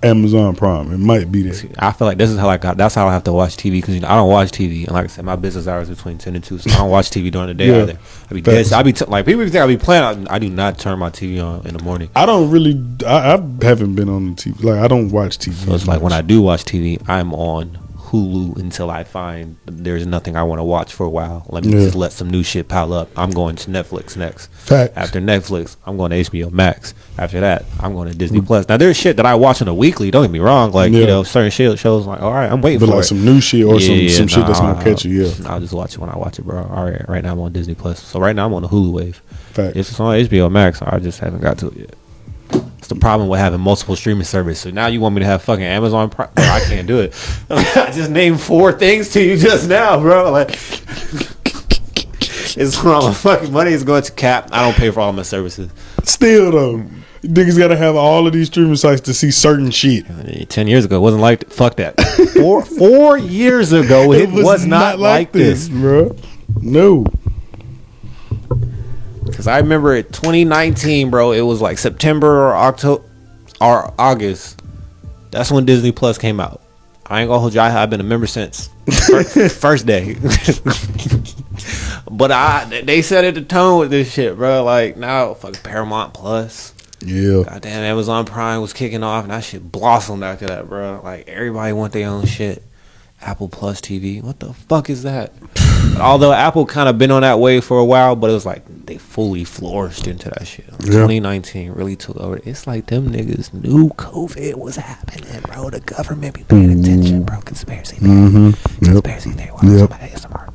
[SPEAKER 2] Amazon Prime. It might be that.
[SPEAKER 1] I feel like this is how that's how I have to watch TV, because I don't watch TV, and like I said, my business hours between 10 and 2, so I don't watch TV during the day either. I be dead. Like people think I be playing. I do not turn my TV on in the morning.
[SPEAKER 2] I don't really. I haven't been on the TV. Like I don't watch TV.
[SPEAKER 1] So it's like when I do watch TV, I'm on Hulu until I find there's nothing I want to watch for a while. Let me just let some new shit pile up. I'm going to Netflix next.
[SPEAKER 2] Facts.
[SPEAKER 1] After Netflix, I'm going to HBO Max. After that, I'm going to Disney Plus. Now there's shit that I watch on a weekly. Don't get me wrong. Like you know, certain shows. Like all right, I'm waiting for
[SPEAKER 2] like
[SPEAKER 1] it.
[SPEAKER 2] some new shit or some shit that's gonna catch you. Yeah,
[SPEAKER 1] I'll just watch it when I watch it, bro. All right now I'm on Disney Plus. So right now I'm on the Hulu wave.
[SPEAKER 2] Facts.
[SPEAKER 1] If it's on HBO Max, I just haven't got to it yet. It's the problem with having multiple streaming services. So now you want me to have fucking Amazon Prime? Bro, I can't do it. I just named 4 things to you just now, bro. Like, it's all my fucking money is going to Cap. I don't pay for all my services.
[SPEAKER 2] Still though, niggas gotta have all of these streaming sites to see certain shit.
[SPEAKER 1] 10 years ago, it wasn't like fuck that. 4 years ago, it was not like this,
[SPEAKER 2] bro. No.
[SPEAKER 1] Because I remember it 2019, bro. It was like September or October or August. That's when Disney Plus came out. I ain't gonna hold you. I've been a member since first day. But they set the tone with this shit, bro. Like now, fucking Paramount Plus.
[SPEAKER 2] Yeah.
[SPEAKER 1] Goddamn, Amazon Prime was kicking off, and that shit blossomed after that, bro. Like everybody want their own shit. Apple Plus TV. What the fuck is that? Although Apple kind of been on that wave for a while, but it was like they fully flourished into that shit. 2019 really took over. It's like them niggas knew COVID was happening, bro. The government be paying attention, bro. Conspiracy theory. Conspiracy theory. Watch somebody ASMR.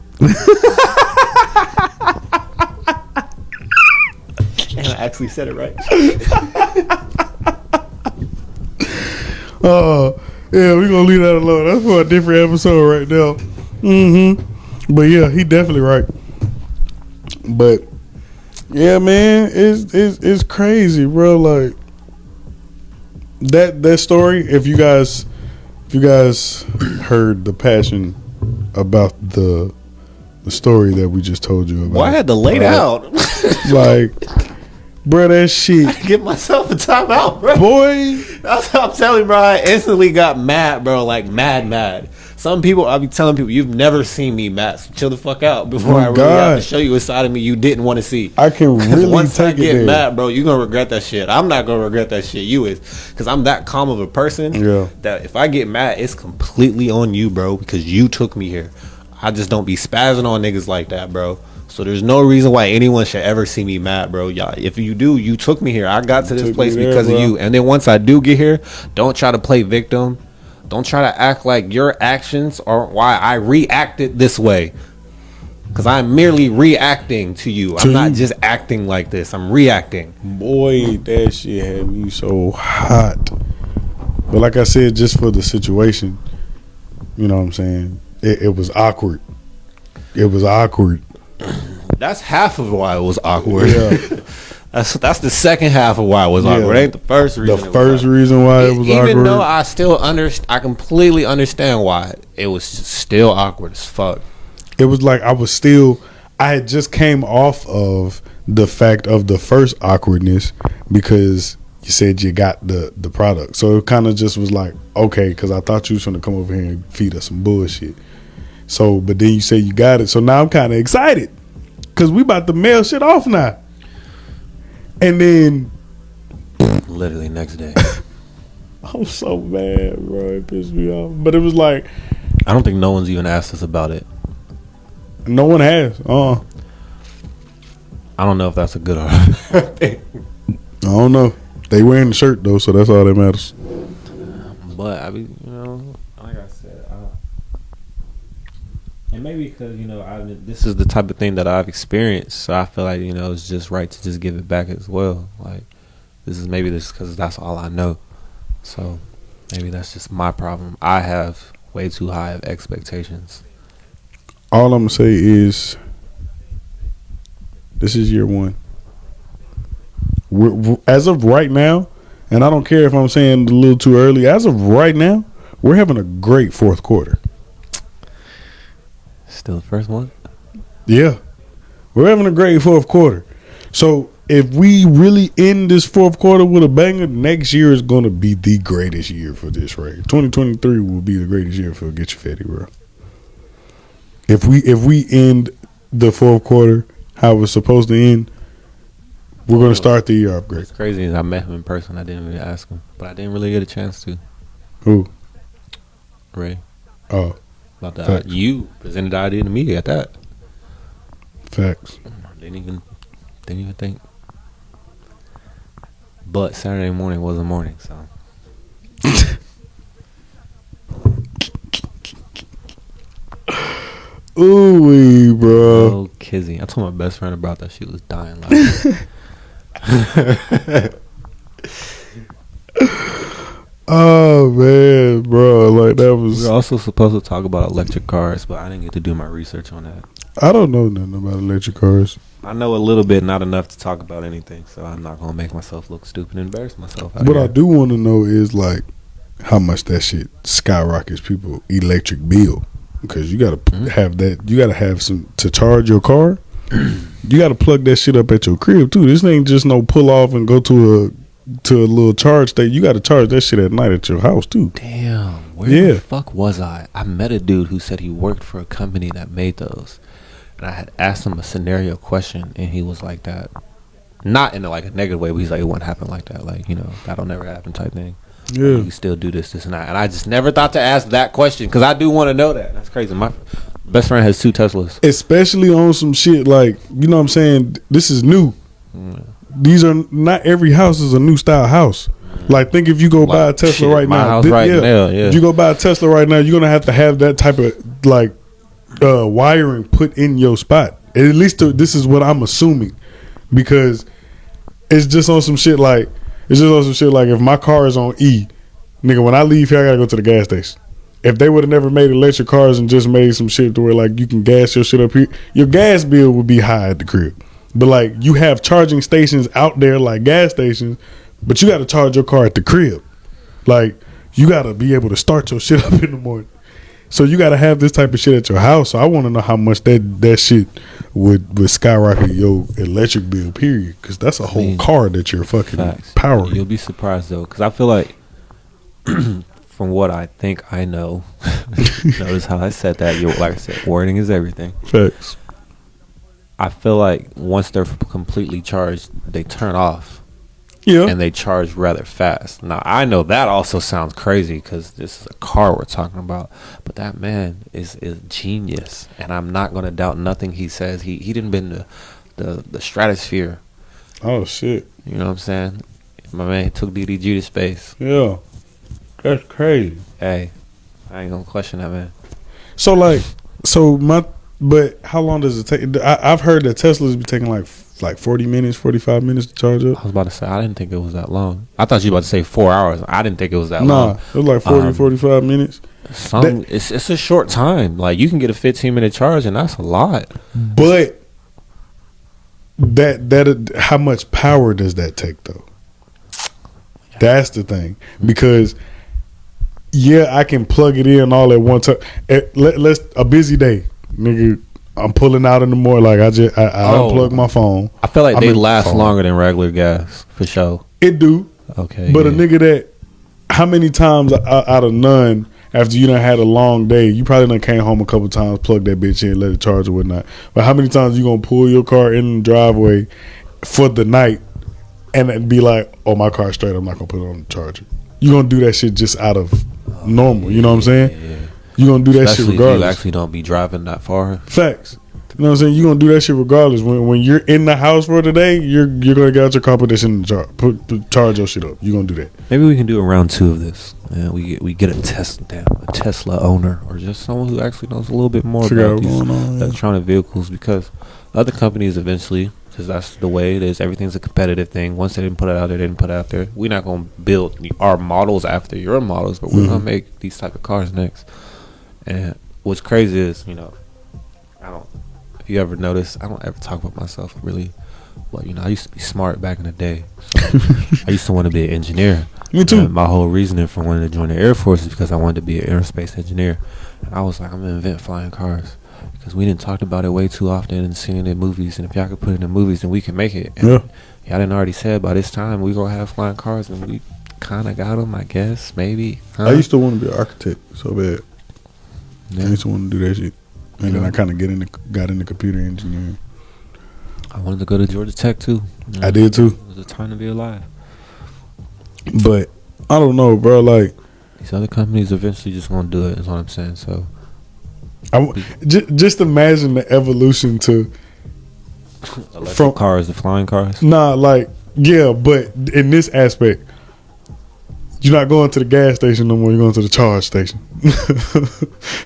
[SPEAKER 1] And I actually said it right.
[SPEAKER 2] Yeah, we're gonna leave that alone. That's for a different episode right now. But yeah, he definitely right. But yeah, man, it's crazy, bro. Like that story. If you guys heard the Passion about the story that we just told you about.
[SPEAKER 1] Well, I had to lay down.
[SPEAKER 2] Like, bro, that shit.
[SPEAKER 1] I give myself a timeout, bro.
[SPEAKER 2] Boy.
[SPEAKER 1] That's what I'm telling you, bro. I instantly got mad, bro. Like, mad. Some people, I'll be telling people, you've never seen me mad. So chill the fuck out before I really have to show you a side of me you didn't want to see.
[SPEAKER 2] I can really
[SPEAKER 1] once
[SPEAKER 2] take
[SPEAKER 1] I get
[SPEAKER 2] it
[SPEAKER 1] mad, bro, you're going to regret that shit. I'm not going to regret that shit. You is. Because I'm that calm of a person that if I get mad, it's completely on you, bro, because you took me here. I just don't be spazzing on niggas like that, bro. So there's no reason why anyone should ever see me mad, bro. Y'all, if you do, you took me here. I got to this place because of you. And then once I do get here, don't try to play victim. Don't try to act like your actions are why I reacted this way. Because I'm merely reacting to you. I'm not just acting like this. I'm reacting.
[SPEAKER 2] Boy, that shit had me so hot. But like I said, just for the situation, you know what I'm saying? It was awkward. It was awkward.
[SPEAKER 1] That's half of why it was awkward.
[SPEAKER 2] Yeah.
[SPEAKER 1] That's the second half of why it was awkward. It ain't the first reason.
[SPEAKER 2] The first reason why it was awkward.
[SPEAKER 1] Even though I completely understand why it was still awkward as fuck.
[SPEAKER 2] It was like I had just came off of the fact of the first awkwardness because you said you got the product. So it kind of just was like, okay, because I thought you was going to come over here and feed us some bullshit. So, but then you say you got it. So now I'm kind of excited because we about to mail shit off now. And then
[SPEAKER 1] literally next day.
[SPEAKER 2] I'm so mad, bro. It pissed me off. But it was like,
[SPEAKER 1] I don't think no one's even asked us about it.
[SPEAKER 2] No one has.
[SPEAKER 1] I don't know if that's a good or bad thing.
[SPEAKER 2] I don't know. They wearing the shirt though, so that's all that matters.
[SPEAKER 1] But I mean, you know, like I said, and maybe because this is the type of thing that I've experienced, so I feel like it's just right to just give it back as well. Like this because that's all I know. So maybe that's just my problem. I have way too high of expectations.
[SPEAKER 2] All I'm gonna say is, this is year one. We're, as of right now, and I don't care if I'm saying a little too early. As of right now, we're having a great fourth quarter.
[SPEAKER 1] Still the first one?
[SPEAKER 2] Yeah. We're having a great fourth quarter. So if we really end this fourth quarter with a banger, next year is going to be the greatest year for this race. 2023 will be the greatest year for Get Your Fatty, bro. If we end the fourth quarter how it's supposed to end, we're going to start the year off great.
[SPEAKER 1] What's crazy is I met him in person. I didn't really ask him, but I didn't really get a chance to.
[SPEAKER 2] Who?
[SPEAKER 1] Ray.
[SPEAKER 2] Oh.
[SPEAKER 1] About that. You presented the idea to me at that.
[SPEAKER 2] Facts.
[SPEAKER 1] Didn't even think. But Saturday morning was a morning, so.
[SPEAKER 2] Ooh, bro.
[SPEAKER 1] Oh, Kizzy. I told my best friend about that. She was dying laughing.
[SPEAKER 2] Oh man, bro, like that was.
[SPEAKER 1] We were also supposed to talk about electric cars, but I didn't get to do my research on that.
[SPEAKER 2] I don't know nothing about electric cars.
[SPEAKER 1] I know a little bit, not enough to talk about anything, so I'm not gonna make myself look stupid and embarrass myself.
[SPEAKER 2] What I do want to know is like how much that shit skyrockets people electric bill, because you gotta have that. You gotta have some to charge your car. You gotta plug that shit up at your crib too. This ain't just no pull off and go to a little charge station. You got to charge that shit at night at your house too.
[SPEAKER 1] Damn, where the fuck was I? I met a dude who said he worked for a company that made those, and I had asked him a scenario question, and he was like that, not in like a negative way, but he's like, it wouldn't happen like that, like that'll never happen type thing. Yeah, you still do this and that, and I just never thought to ask that question because I do want to know that. That's crazy. My best friend has 2 Teslas,
[SPEAKER 2] especially on some shit like what I'm saying. This is new. These are not every house is a new style house. Like think if you go buy a Tesla right now, if you go buy a Tesla right now, you're gonna have to have that type of like wiring put in your spot. At least this is what I'm assuming, because it's just on some shit like if my car is on E, nigga, when I leave here I gotta go to the gas station. If they would have never made electric cars and just made some shit to where like you can gas your shit up here, your gas bill would be high at the crib. But like you have charging stations out there like gas stations, but you got to charge your car at the crib. Like you got to be able to start your shit up in the morning. So you got to have this type of shit at your house. So I want to know how much that shit would skyrocket your electric bill. Period. Because that's a whole car that you're fucking powering.
[SPEAKER 1] You'll be surprised though, because I feel like from what I think I know, notice how I said that. Like I said, wording is everything.
[SPEAKER 2] Facts.
[SPEAKER 1] I feel like once they're completely charged, they turn off.
[SPEAKER 2] Yeah.
[SPEAKER 1] And they charge rather fast. Now, I know that also sounds crazy because this is a car we're talking about. But that man is genius. And I'm not going to doubt nothing he says. He didn't been to the stratosphere.
[SPEAKER 2] Oh, shit.
[SPEAKER 1] You know what I'm saying? My man took DDG to space.
[SPEAKER 2] Yeah. That's crazy.
[SPEAKER 1] Hey, I ain't going to question that, man.
[SPEAKER 2] But how long does it take? I've heard that Teslas be taking like 40 minutes, 45 minutes to charge up.
[SPEAKER 1] I was about to say, I didn't think it was that long. I thought you were about to say 4 hours. I didn't think it was that long.
[SPEAKER 2] Nah, it was like 40, 45 minutes.
[SPEAKER 1] It's a short time. Like, you can get a 15-minute charge, and that's a lot.
[SPEAKER 2] But how much power does that take, though? That's the thing. Because, yeah, I can plug it in all at one time. Let's a busy day. Nigga, I'm pulling out in the morning. Like I unplug my phone.
[SPEAKER 1] I feel like they last longer than regular gas for sure.
[SPEAKER 2] It do.
[SPEAKER 1] Okay.
[SPEAKER 2] But a nigga that, how many times out of none after you done had a long day, you probably done came home a couple times, plugged that bitch in, let it charge or whatnot. But how many times you gonna pull your car in the driveway for the night and then be like, oh, my car's straight, I'm not gonna put it on the charger. You gonna do that shit just out of normal. You know what I'm saying? Yeah. You gonna do that shit regardless.
[SPEAKER 1] You actually don't be driving that far.
[SPEAKER 2] Facts. You know what I'm saying? You gonna do that shit regardless. When you're in the house for the day, you're gonna get out your car, put this in the charge your shit up. You gonna do that.
[SPEAKER 1] Maybe we can do a round 2 of this. And we get a Tesla owner or just someone who actually knows a little bit more about these electronic vehicles, because other companies eventually, because that's the way it is. Everything's a competitive thing. Once they didn't put it out there, they didn't put it out there. We're not gonna build our models after your models, but we're gonna make these type of cars next. And what's crazy is, if you ever notice, I don't ever talk about myself really. Well, I used to be smart back in the day. So I used to want to be an engineer.
[SPEAKER 2] Me too.
[SPEAKER 1] And my whole reasoning for wanting to join the Air Force is because I wanted to be an aerospace engineer. And I was like, I'm going to invent flying cars. Because we didn't talk about it way too often and seeing it in movies. And if y'all could put it in movies, then we can make it. And y'all didn't already said by this time we going to have flying cars. And we kind of got them, I guess, maybe.
[SPEAKER 2] I used to want to be an architect so bad. Yeah. I used to want to do that shit. And then I kind of got into computer engineering.
[SPEAKER 1] I wanted to go to Georgia Tech too.
[SPEAKER 2] I did too.
[SPEAKER 1] It was a time to be alive.
[SPEAKER 2] But I don't know, bro. Like,
[SPEAKER 1] these other companies eventually just gonna do it. Is what I'm saying. So,
[SPEAKER 2] just imagine the evolution to
[SPEAKER 1] from cars, the flying cars.
[SPEAKER 2] Nah, like but in this aspect, you're not going to the gas station no more. You're going to the charge station.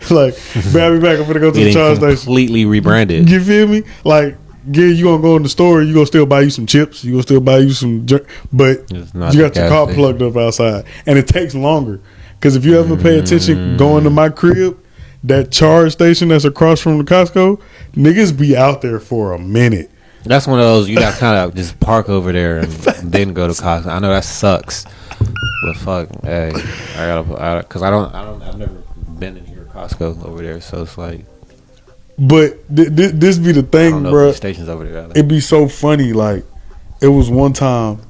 [SPEAKER 2] Like, baby, back. I'm gonna go to the charge station.
[SPEAKER 1] Completely rebranded.
[SPEAKER 2] You feel me? Like, you gonna go in the store. You gonna still buy you some chips. You gonna still buy you some, but you got your car plugged up outside, and it takes longer. Because if you ever pay attention, going to my crib, that charge station that's across from the Costco, niggas be out there for a minute.
[SPEAKER 1] That's one of those you got kind of just park over there and then go to Costco. I know that sucks, but fuck, hey, because I've never been in here Costco over there, so it's like.
[SPEAKER 2] But this be the thing, bro.
[SPEAKER 1] Stations over there.
[SPEAKER 2] It'd be so funny. Like, it was one time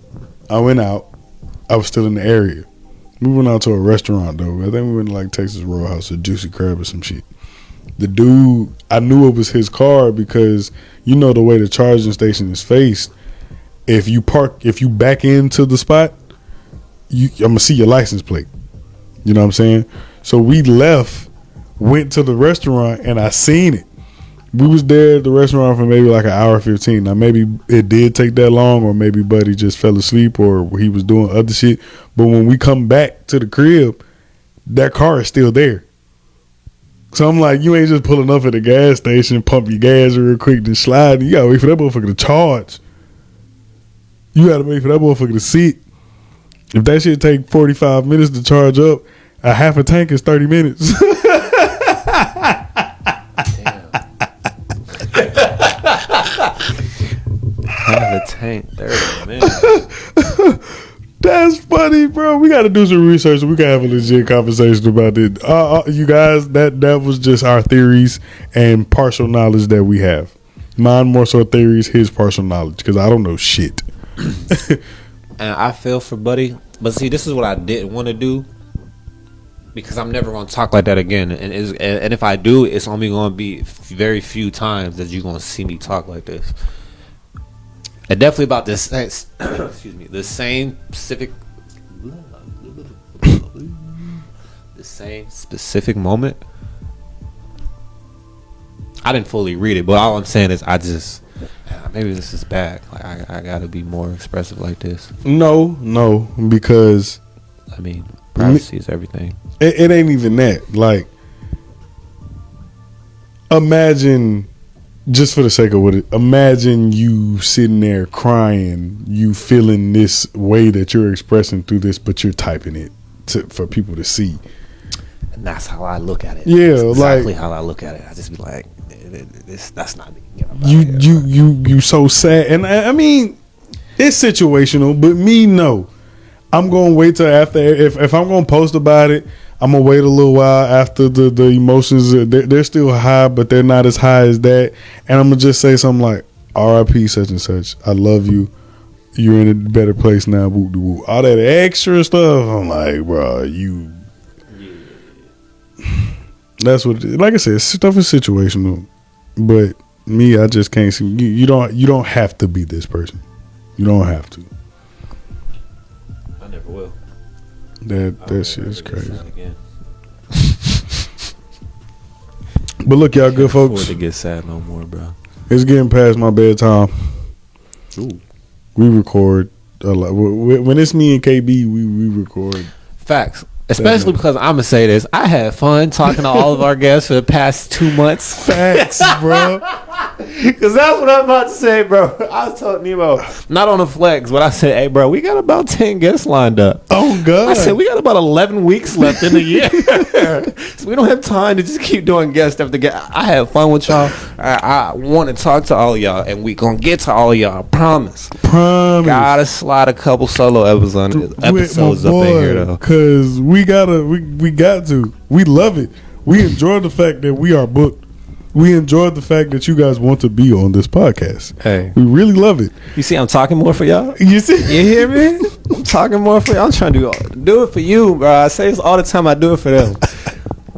[SPEAKER 2] I went out. I was still in the area. We went out to a restaurant though. I think we went to like Texas Roadhouse or Juicy Crab or some shit. The dude, I knew it was his car because the way the charging station is faced. If you back into the spot, I'm gonna see your license plate. You know what I'm saying? So we left, went to the restaurant, and I seen it. We was there at the restaurant for maybe like an hour 15. Now maybe it did take that long, or maybe Buddy just fell asleep, or he was doing other shit. But when we come back to the crib, that car is still there. So I'm like, you ain't just pulling up at the gas station, pump your gas real quick, then slide. You gotta wait for that motherfucker to charge. You gotta wait for that motherfucker to sit. If that shit take 45 minutes to charge up, a half a tank is 30 minutes.
[SPEAKER 1] Half a tank, 30 minutes.
[SPEAKER 2] That's funny, bro. We got to do some research. We can have a legit conversation about it. You guys, that was just our theories and partial knowledge that we have. Mine more so theories, his partial knowledge, because I don't know shit.
[SPEAKER 1] And I feel for Buddy, but see, this is what I didn't want to do, because I'm never gonna talk like that again. And if I do, it's only gonna be very few times that you're gonna see me talk like this. And definitely about this, excuse me, the same specific moment. I didn't fully read it, but all I'm saying is maybe this is bad. Like I gotta be more expressive like this.
[SPEAKER 2] No, because
[SPEAKER 1] I mean, privacy is everything.
[SPEAKER 2] It ain't even that. Like, imagine, just for the sake of it, imagine you sitting there crying, you feeling this way that you're expressing through this, but you're typing it for people to see.
[SPEAKER 1] And that's how I look at it.
[SPEAKER 2] Yeah,
[SPEAKER 1] that's exactly
[SPEAKER 2] like,
[SPEAKER 1] how I look at it. I just be like, that's not me.
[SPEAKER 2] You so sad, and I mean, it's situational. But me, no, I'm gonna wait till after. If I'm gonna post about it, I'm gonna wait a little while after the emotions. They're still high, but they're not as high as that. And I'm gonna just say something like, "R.I.P. such and such. I love you. You're in a better place now." Woo, woo. All that extra stuff. I'm like, bro, you. That's what. Like I said, stuff is situational. But me, I just can't see. You don't have to be this person. You don't have to.
[SPEAKER 1] I never will.
[SPEAKER 2] That shit is crazy. But look, y'all good folks.
[SPEAKER 1] I can't afford to get sad no more, bro.
[SPEAKER 2] It's getting past my bedtime.
[SPEAKER 1] Ooh.
[SPEAKER 2] We record a lot. When it's me and KB, we record.
[SPEAKER 1] Facts. Especially because I'm gonna say this, I had fun talking to all of our guests for the past 2 months.
[SPEAKER 2] Facts, bro.
[SPEAKER 1] Because that's what I'm about to say, bro. I was telling Nemo, not on the flex, but I said, hey, bro, we got about 10 guests lined up.
[SPEAKER 2] Oh, God.
[SPEAKER 1] I said, we got about 11 weeks left in the year. So we don't have time to just keep doing guest after guest. I had fun with y'all. I want to talk to all of y'all, and we going to get to all of y'all. I promise. Gotta slide a couple solo episodes up in here, though.
[SPEAKER 2] Because we got to. We love it. We enjoy the fact that we are booked. We enjoy the fact that you guys want to be on this podcast.
[SPEAKER 1] Hey,
[SPEAKER 2] we really love it.
[SPEAKER 1] You see, I'm talking more for y'all.
[SPEAKER 2] You see,
[SPEAKER 1] you hear me? I'm talking more for y'all. I'm trying to do it for you, bro. I say this all the time. I do it for them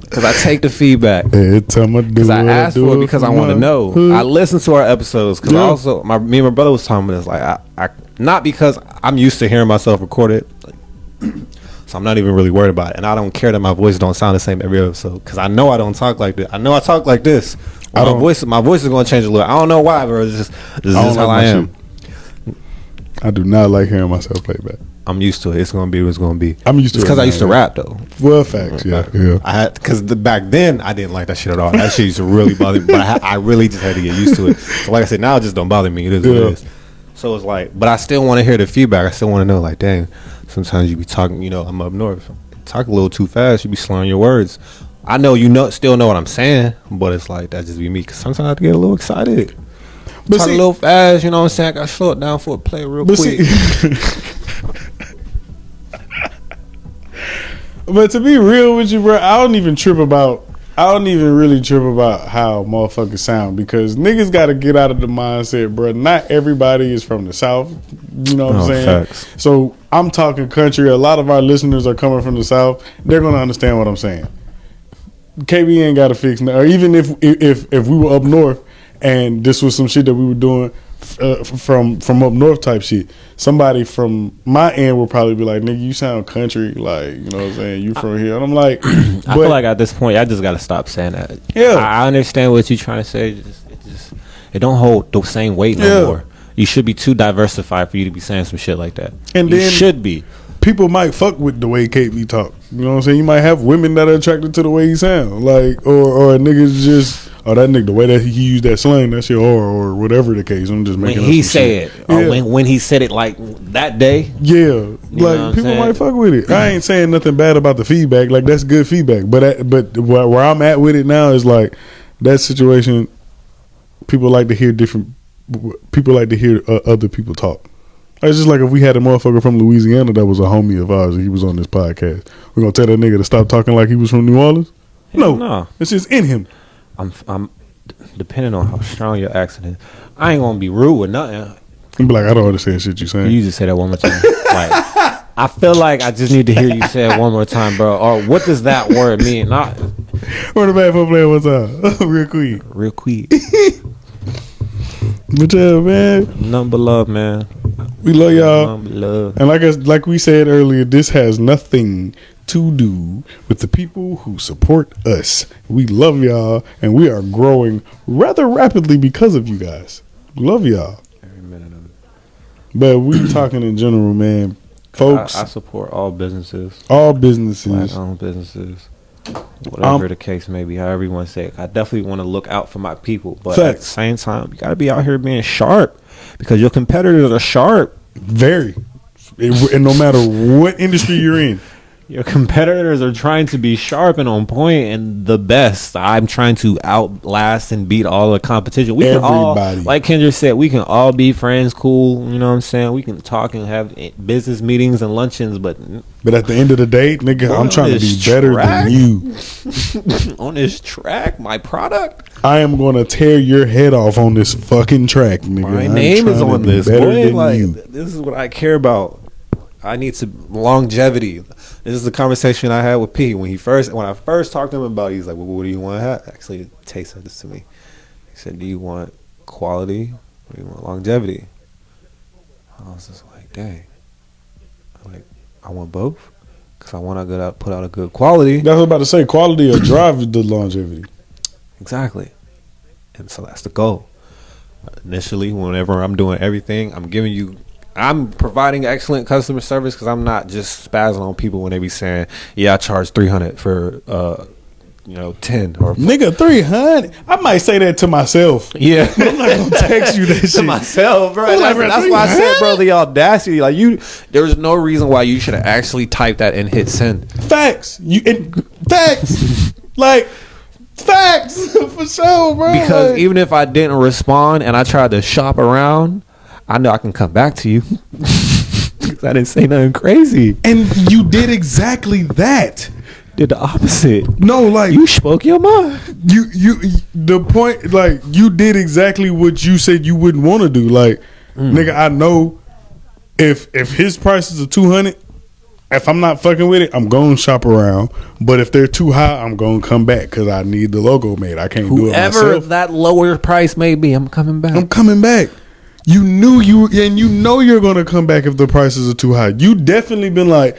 [SPEAKER 1] because I take the feedback.
[SPEAKER 2] Every time I do it,
[SPEAKER 1] because I ask for it because I want to know. I listen to our episodes because also me and my brother was talking about this. Like I not because I'm used to hearing myself recorded. So I'm not even really worried about it, and I don't care that my voice don't sound the same every episode because I know I don't talk like this. I know I talk like this. My voice is going to change a little. I don't know why, bro. It's just this is how I am.
[SPEAKER 2] I do not like hearing myself play back.
[SPEAKER 1] I'm used to it. It's going to be what it's going to be.
[SPEAKER 2] I'm used to it
[SPEAKER 1] because I used to rap though.
[SPEAKER 2] Well, facts, yeah.
[SPEAKER 1] I had because back then I didn't like that shit at all. That shit used to really bother me, but I really just had to get used to it. So like I said, now it just don't bother me. It is what it is. So it's like, but I still want to hear the feedback. I still want to know, like, dang. Sometimes you be talking, I'm up north. Talk a little too fast. You be slurring your words. I know still know what I'm saying, but it's like that just be me. Cause sometimes I have to get a little excited. But talk a little fast, you know what I'm saying? I got to slow it down for a play real quick.
[SPEAKER 2] But to be real with you, bro, I don't even really trip about how motherfuckers sound because niggas got to get out of the mindset, bro. Not everybody is from the South. You know what I'm saying?
[SPEAKER 1] Facts.
[SPEAKER 2] So I'm talking country. A lot of our listeners are coming from the South. They're going to understand what I'm saying. KB ain't got to fix now. Or even if we were up north and this was some shit that we were doing from up north type shit, somebody from my end will probably be like, nigga, you sound country, like, you know what I'm saying, you from here. And I'm like,
[SPEAKER 1] I feel like at this point I just gotta stop saying that.
[SPEAKER 2] Yeah,
[SPEAKER 1] I understand what you're trying to say. It don't hold the same weight no more. You should be too diversified for you to be saying some shit like that. And you then should be.
[SPEAKER 2] People might fuck with the way KB talk. You know what I'm saying? You might have women that are attracted to the way he sound, like, or a nigga's just. Oh, that nigga, the way that he used that slang, that shit, or whatever the case. I'm just making
[SPEAKER 1] when he said it, or when he said it like that day.
[SPEAKER 2] Yeah, like people might fuck with it. I ain't saying nothing bad about the feedback. Like that's good feedback. But where I'm at with it now is like that situation. People like to hear different. People like to hear other people talk. It's just like if we had a motherfucker from Louisiana that was a homie of ours and he was on this podcast. We're gonna tell that nigga to stop talking like he was from New Orleans? No. It's just in him.
[SPEAKER 1] I'm depending on how strong your accent is. I ain't gonna be rude with nothing.
[SPEAKER 2] I'm be like, I don't understand shit you saying.
[SPEAKER 1] You just say that one more time. Like, I feel like I just need to hear you say it one more time, bro. Or what does that word mean? Not
[SPEAKER 2] run the back for play one time. Real quick. But yeah, man.
[SPEAKER 1] Nothing but love, man.
[SPEAKER 2] We love y'all.
[SPEAKER 1] Nothing but love.
[SPEAKER 2] And like we said earlier, this has nothing to do with the people who support us. We love y'all, and we are growing rather rapidly because of you guys. Love y'all.
[SPEAKER 1] Every minute of it.
[SPEAKER 2] But we talking in general, man. Folks,
[SPEAKER 1] I support all businesses.
[SPEAKER 2] All businesses.
[SPEAKER 1] Black-owned businesses. Whatever the case may be, however you want to say it. I definitely want to look out for my people. But at the same time, you got to be out here being sharp. Because your competitors are sharp.
[SPEAKER 2] Very. And no matter what industry you're in.
[SPEAKER 1] Your competitors are trying to be sharp and on point and the best. I'm trying to outlast and beat all the competition. We can all, like Kendra said, we can all be friends, cool. You know what I'm saying? We can talk and have business meetings and luncheons, but
[SPEAKER 2] at the end of the day, nigga, I'm trying to be better than you.
[SPEAKER 1] On this track, my product,
[SPEAKER 2] I am going to tear your head off on this fucking track, nigga.
[SPEAKER 1] My name is on this. Boy, like, this is what I care about. I need longevity. This is the conversation I had with P when I first talked to him about it. He's like, well, what do you want to have? Actually, Tay said this to me. He said, do you want quality or do you want longevity? I was just like, dang. I want both because I want to put out a good quality.
[SPEAKER 2] That's what I was about to say. Quality or drive the longevity.
[SPEAKER 1] Exactly. And so that's the goal. Initially, whenever I'm doing everything, I'm providing excellent customer service because I'm not just spazzing on people when they be saying, yeah, I charge $300 for 10 or
[SPEAKER 2] nigga, $300. I might say that to myself.
[SPEAKER 1] Yeah.
[SPEAKER 2] I'm not gonna text you that shit
[SPEAKER 1] to myself, bro. That's why I said, bro, the audacity. Like, there's no reason why you should have actually typed that and hit send.
[SPEAKER 2] Facts. Facts. Like, facts for sure, bro.
[SPEAKER 1] Because even if I didn't respond and I tried to shop around, I know I can come back to you. Because I didn't say nothing crazy.
[SPEAKER 2] And you did exactly that.
[SPEAKER 1] Did the opposite.
[SPEAKER 2] No, like,
[SPEAKER 1] you spoke your mind.
[SPEAKER 2] The point, like, you did exactly what you said you wouldn't want to do. Like, nigga, I know if his prices are $200, if I'm not fucking with it, I'm going to shop around. But if they're too high, I'm going to come back because I need the logo made. I can't do it myself.
[SPEAKER 1] Whoever that lower price may be, I'm coming back.
[SPEAKER 2] I'm coming back. You knew you're gonna come back if the prices are too high. You definitely been like,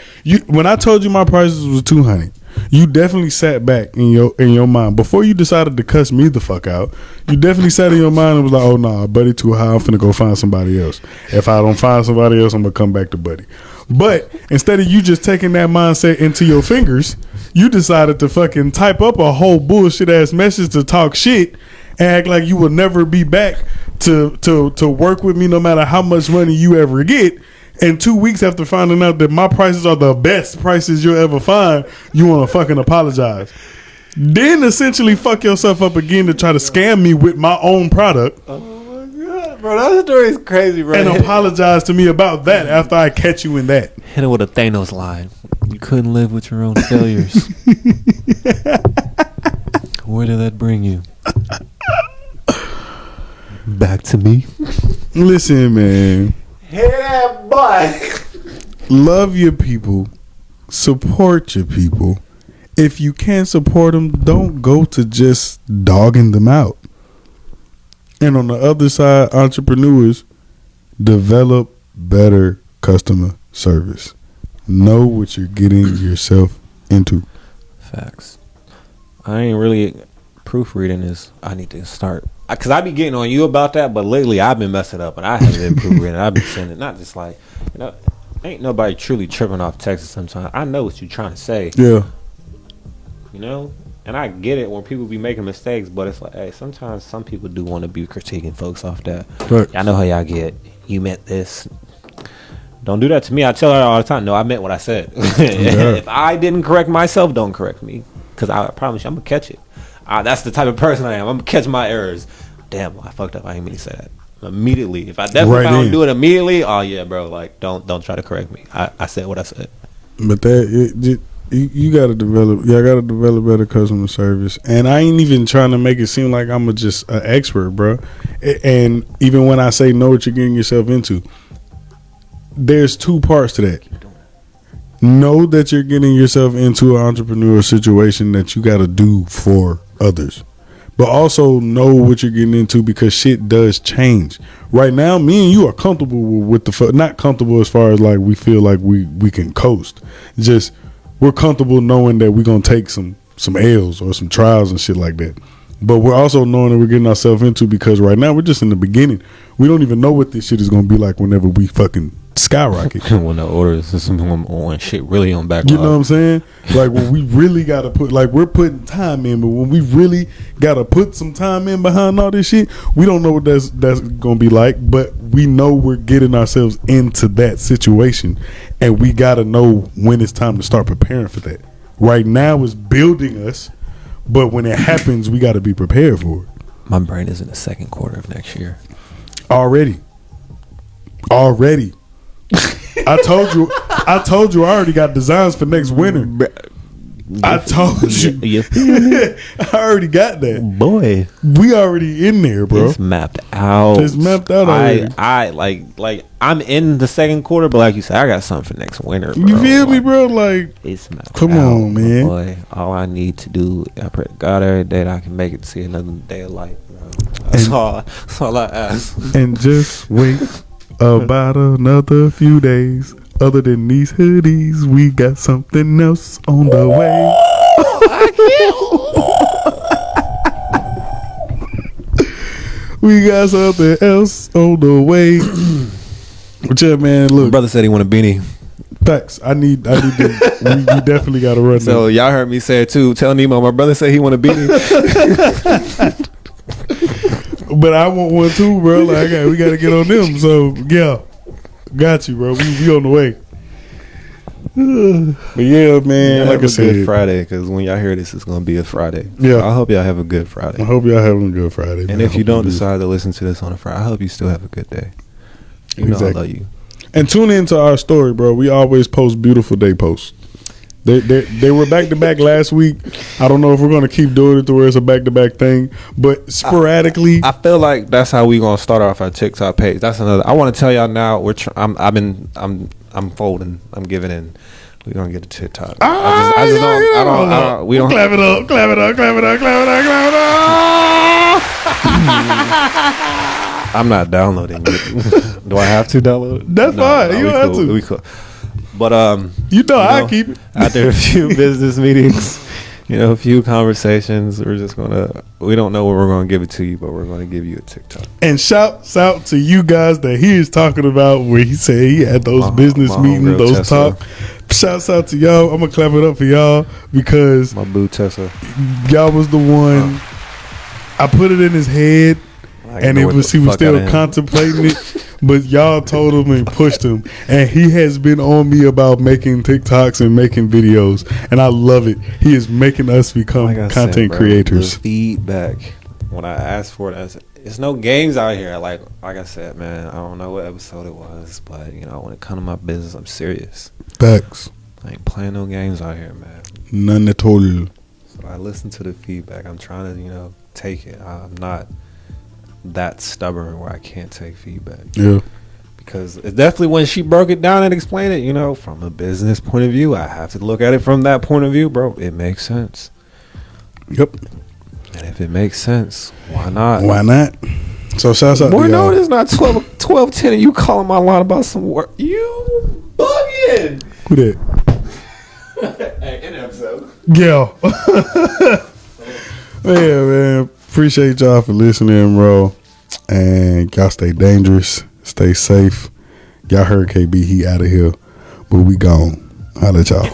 [SPEAKER 2] when I told you my prices was $200, you definitely sat back in your mind before you decided to cuss me the fuck out. You definitely sat in your mind and was like, oh nah, Buddy too high. I'm finna go find somebody else. If I don't find somebody else, I'm gonna come back to Buddy. But instead of you just taking that mindset into your fingers, you decided to fucking type up a whole bullshit ass message to talk shit and act like you will never be back to work with me no matter how much money you ever get. And 2 weeks after finding out that my prices are the best prices you'll ever find, you want to fucking apologize. Then essentially fuck yourself up again to try to scam me with my own product.
[SPEAKER 1] Oh my God, bro, that story is crazy, bro.
[SPEAKER 2] And apologize to me about that after I catch you in that.
[SPEAKER 1] Hit it with a Thanos line. You couldn't live with your own failures. Where did that bring you? Back to me.
[SPEAKER 2] Listen, man.
[SPEAKER 1] Hit that butt.
[SPEAKER 2] Love your people. Support your people. If you can't support them, don't go to just dogging them out. And on the other side, entrepreneurs, develop better customer service. Know what you're getting yourself into.
[SPEAKER 1] Facts. I ain't really proofreading this. I need to start. Because I be getting on you about that, but lately I've been messing up and I haven't been proofreading. I've been sending, not just like, ain't nobody truly tripping off Texas sometimes. I know what you're trying to say.
[SPEAKER 2] Yeah.
[SPEAKER 1] And I get it when people be making mistakes, but it's like, hey, sometimes some people do want to be critiquing folks off that.
[SPEAKER 2] Right.
[SPEAKER 1] I know how y'all get. You meant this. Don't do that to me. I tell her all the time, no, I meant what I said. Yeah. If I didn't correct myself, don't correct me. Because I promise you, I'm going to catch it. That's the type of person I am. I'm going to catch my errors. Damn, I fucked up. I didn't mean to say that. immediately. If I definitely don't do it immediately, oh yeah, bro. Like don't try to correct me. I said what I said.
[SPEAKER 2] But you got to develop. Yeah, I got to develop better customer service. And I ain't even trying to make it seem like I'm just an expert, bro. And even when I say know what you're getting yourself into, there's two parts to that. Know that you're getting yourself into an entrepreneurial situation that you got to do for others. But also know what you're getting into, because shit does change. Right now, me and you are comfortable with not comfortable as far as like we feel like we can coast. Just we're comfortable knowing that we're gonna take some L's or some trials and shit like that. But we're also knowing that we're getting ourselves into, because right now we're just in the beginning. We don't even know what this shit is gonna be like whenever we fucking skyrocket.
[SPEAKER 1] When the orders when shit really on backlog.
[SPEAKER 2] You know what I'm saying? Like when we really gotta put, like we're putting time in, but when we really gotta put some time in behind all this shit, we don't know what that's gonna be like, but we know we're getting ourselves into that situation, and we gotta know when it's time to start preparing for that. Right now it's building us, but when it happens, we gotta be prepared for it.
[SPEAKER 1] My brain is in the second quarter of next year.
[SPEAKER 2] Already. I told you I already got designs for next winter. I told you. I already got that.
[SPEAKER 1] Boy.
[SPEAKER 2] We already in there, bro.
[SPEAKER 1] It's mapped out.
[SPEAKER 2] Already.
[SPEAKER 1] I like I'm in the second quarter, but like you said, I got something for next winter, bro.
[SPEAKER 2] You feel me, bro? Like
[SPEAKER 1] it's mapped
[SPEAKER 2] come
[SPEAKER 1] out,
[SPEAKER 2] on, man.
[SPEAKER 1] Boy, all I need to do, I pray to God every day that I can make it to see another day of life, bro. That's all I ask.
[SPEAKER 2] And just wait about another few days. Other than these hoodies, we got something else on the way. We got something else on the way. But yeah, man, look.
[SPEAKER 1] My brother said he want a beanie.
[SPEAKER 2] Facts. I need to. we definitely got to run.
[SPEAKER 1] So y'all heard me say it too. Tell Nemo, my brother said he want a beanie.
[SPEAKER 2] But I want one too, bro. Like, we got to get on them. So yeah, got you, bro. We on the way. But yeah, man. Like I said,
[SPEAKER 1] good Friday, because when y'all hear this, it's gonna be a Friday.
[SPEAKER 2] Yeah,
[SPEAKER 1] I hope y'all have a good Friday.
[SPEAKER 2] I hope y'all having a good Friday.
[SPEAKER 1] And if you don't decide to listen to this on a Friday, I hope you still have a good day. You know I love you. And
[SPEAKER 2] tune into our story, bro. We always post beautiful day posts. They were back to back last week. I don't know if we're gonna keep doing it to where it's a back to back thing, but sporadically,
[SPEAKER 1] I feel like that's how we gonna start off our TikTok page. That's another. I want to tell y'all now. I'm folding. I'm giving in. We're gonna get a TikTok. I don't. We don't.
[SPEAKER 2] Clap it up.
[SPEAKER 1] I'm not downloading it. Do I have to download it?
[SPEAKER 2] That's fine. You don't have to.
[SPEAKER 1] We cool. But
[SPEAKER 2] I keep it.
[SPEAKER 1] After a few business meetings, a few conversations, we don't know where we're gonna give it to you, but we're gonna give you a TikTok.
[SPEAKER 2] And shouts out to you guys that he is talking about, where he said he had those business meetings, those talk. Shouts out to y'all. I'm gonna clap it up for y'all, because
[SPEAKER 1] my boo Tessa,
[SPEAKER 2] y'all was the one. I put it in his head, and he was still contemplating it. But y'all told him and pushed him, and he has been on me about making TikToks and making videos, and I love it. He is making us become content creators.
[SPEAKER 1] The feedback when I asked for it, it's no games out here. Like I said, man, I don't know what episode it was, but when it comes to my business, I'm serious.
[SPEAKER 2] Facts.
[SPEAKER 1] I ain't playing no games out here, man.
[SPEAKER 2] None at all.
[SPEAKER 1] So I listen to the feedback. I'm trying to, take it. I'm not that stubborn where I can't take feedback.
[SPEAKER 2] Yeah.
[SPEAKER 1] Because it's definitely when she broke it down and explained it, from a business point of view, I have to look at it from that point of view, bro. It makes sense.
[SPEAKER 2] Yep.
[SPEAKER 1] And if it makes sense, why not?
[SPEAKER 2] Why not? So shouts out to y'all.
[SPEAKER 1] No, it's not 12:10 and you calling my line about some work. You bugging.
[SPEAKER 2] Who that?
[SPEAKER 1] Hey, in episode.
[SPEAKER 2] Yeah. Man. Appreciate y'all for listening, bro. And y'all stay dangerous. Stay safe. Y'all heard KB. He out of here. But we gone. Holla at y'all.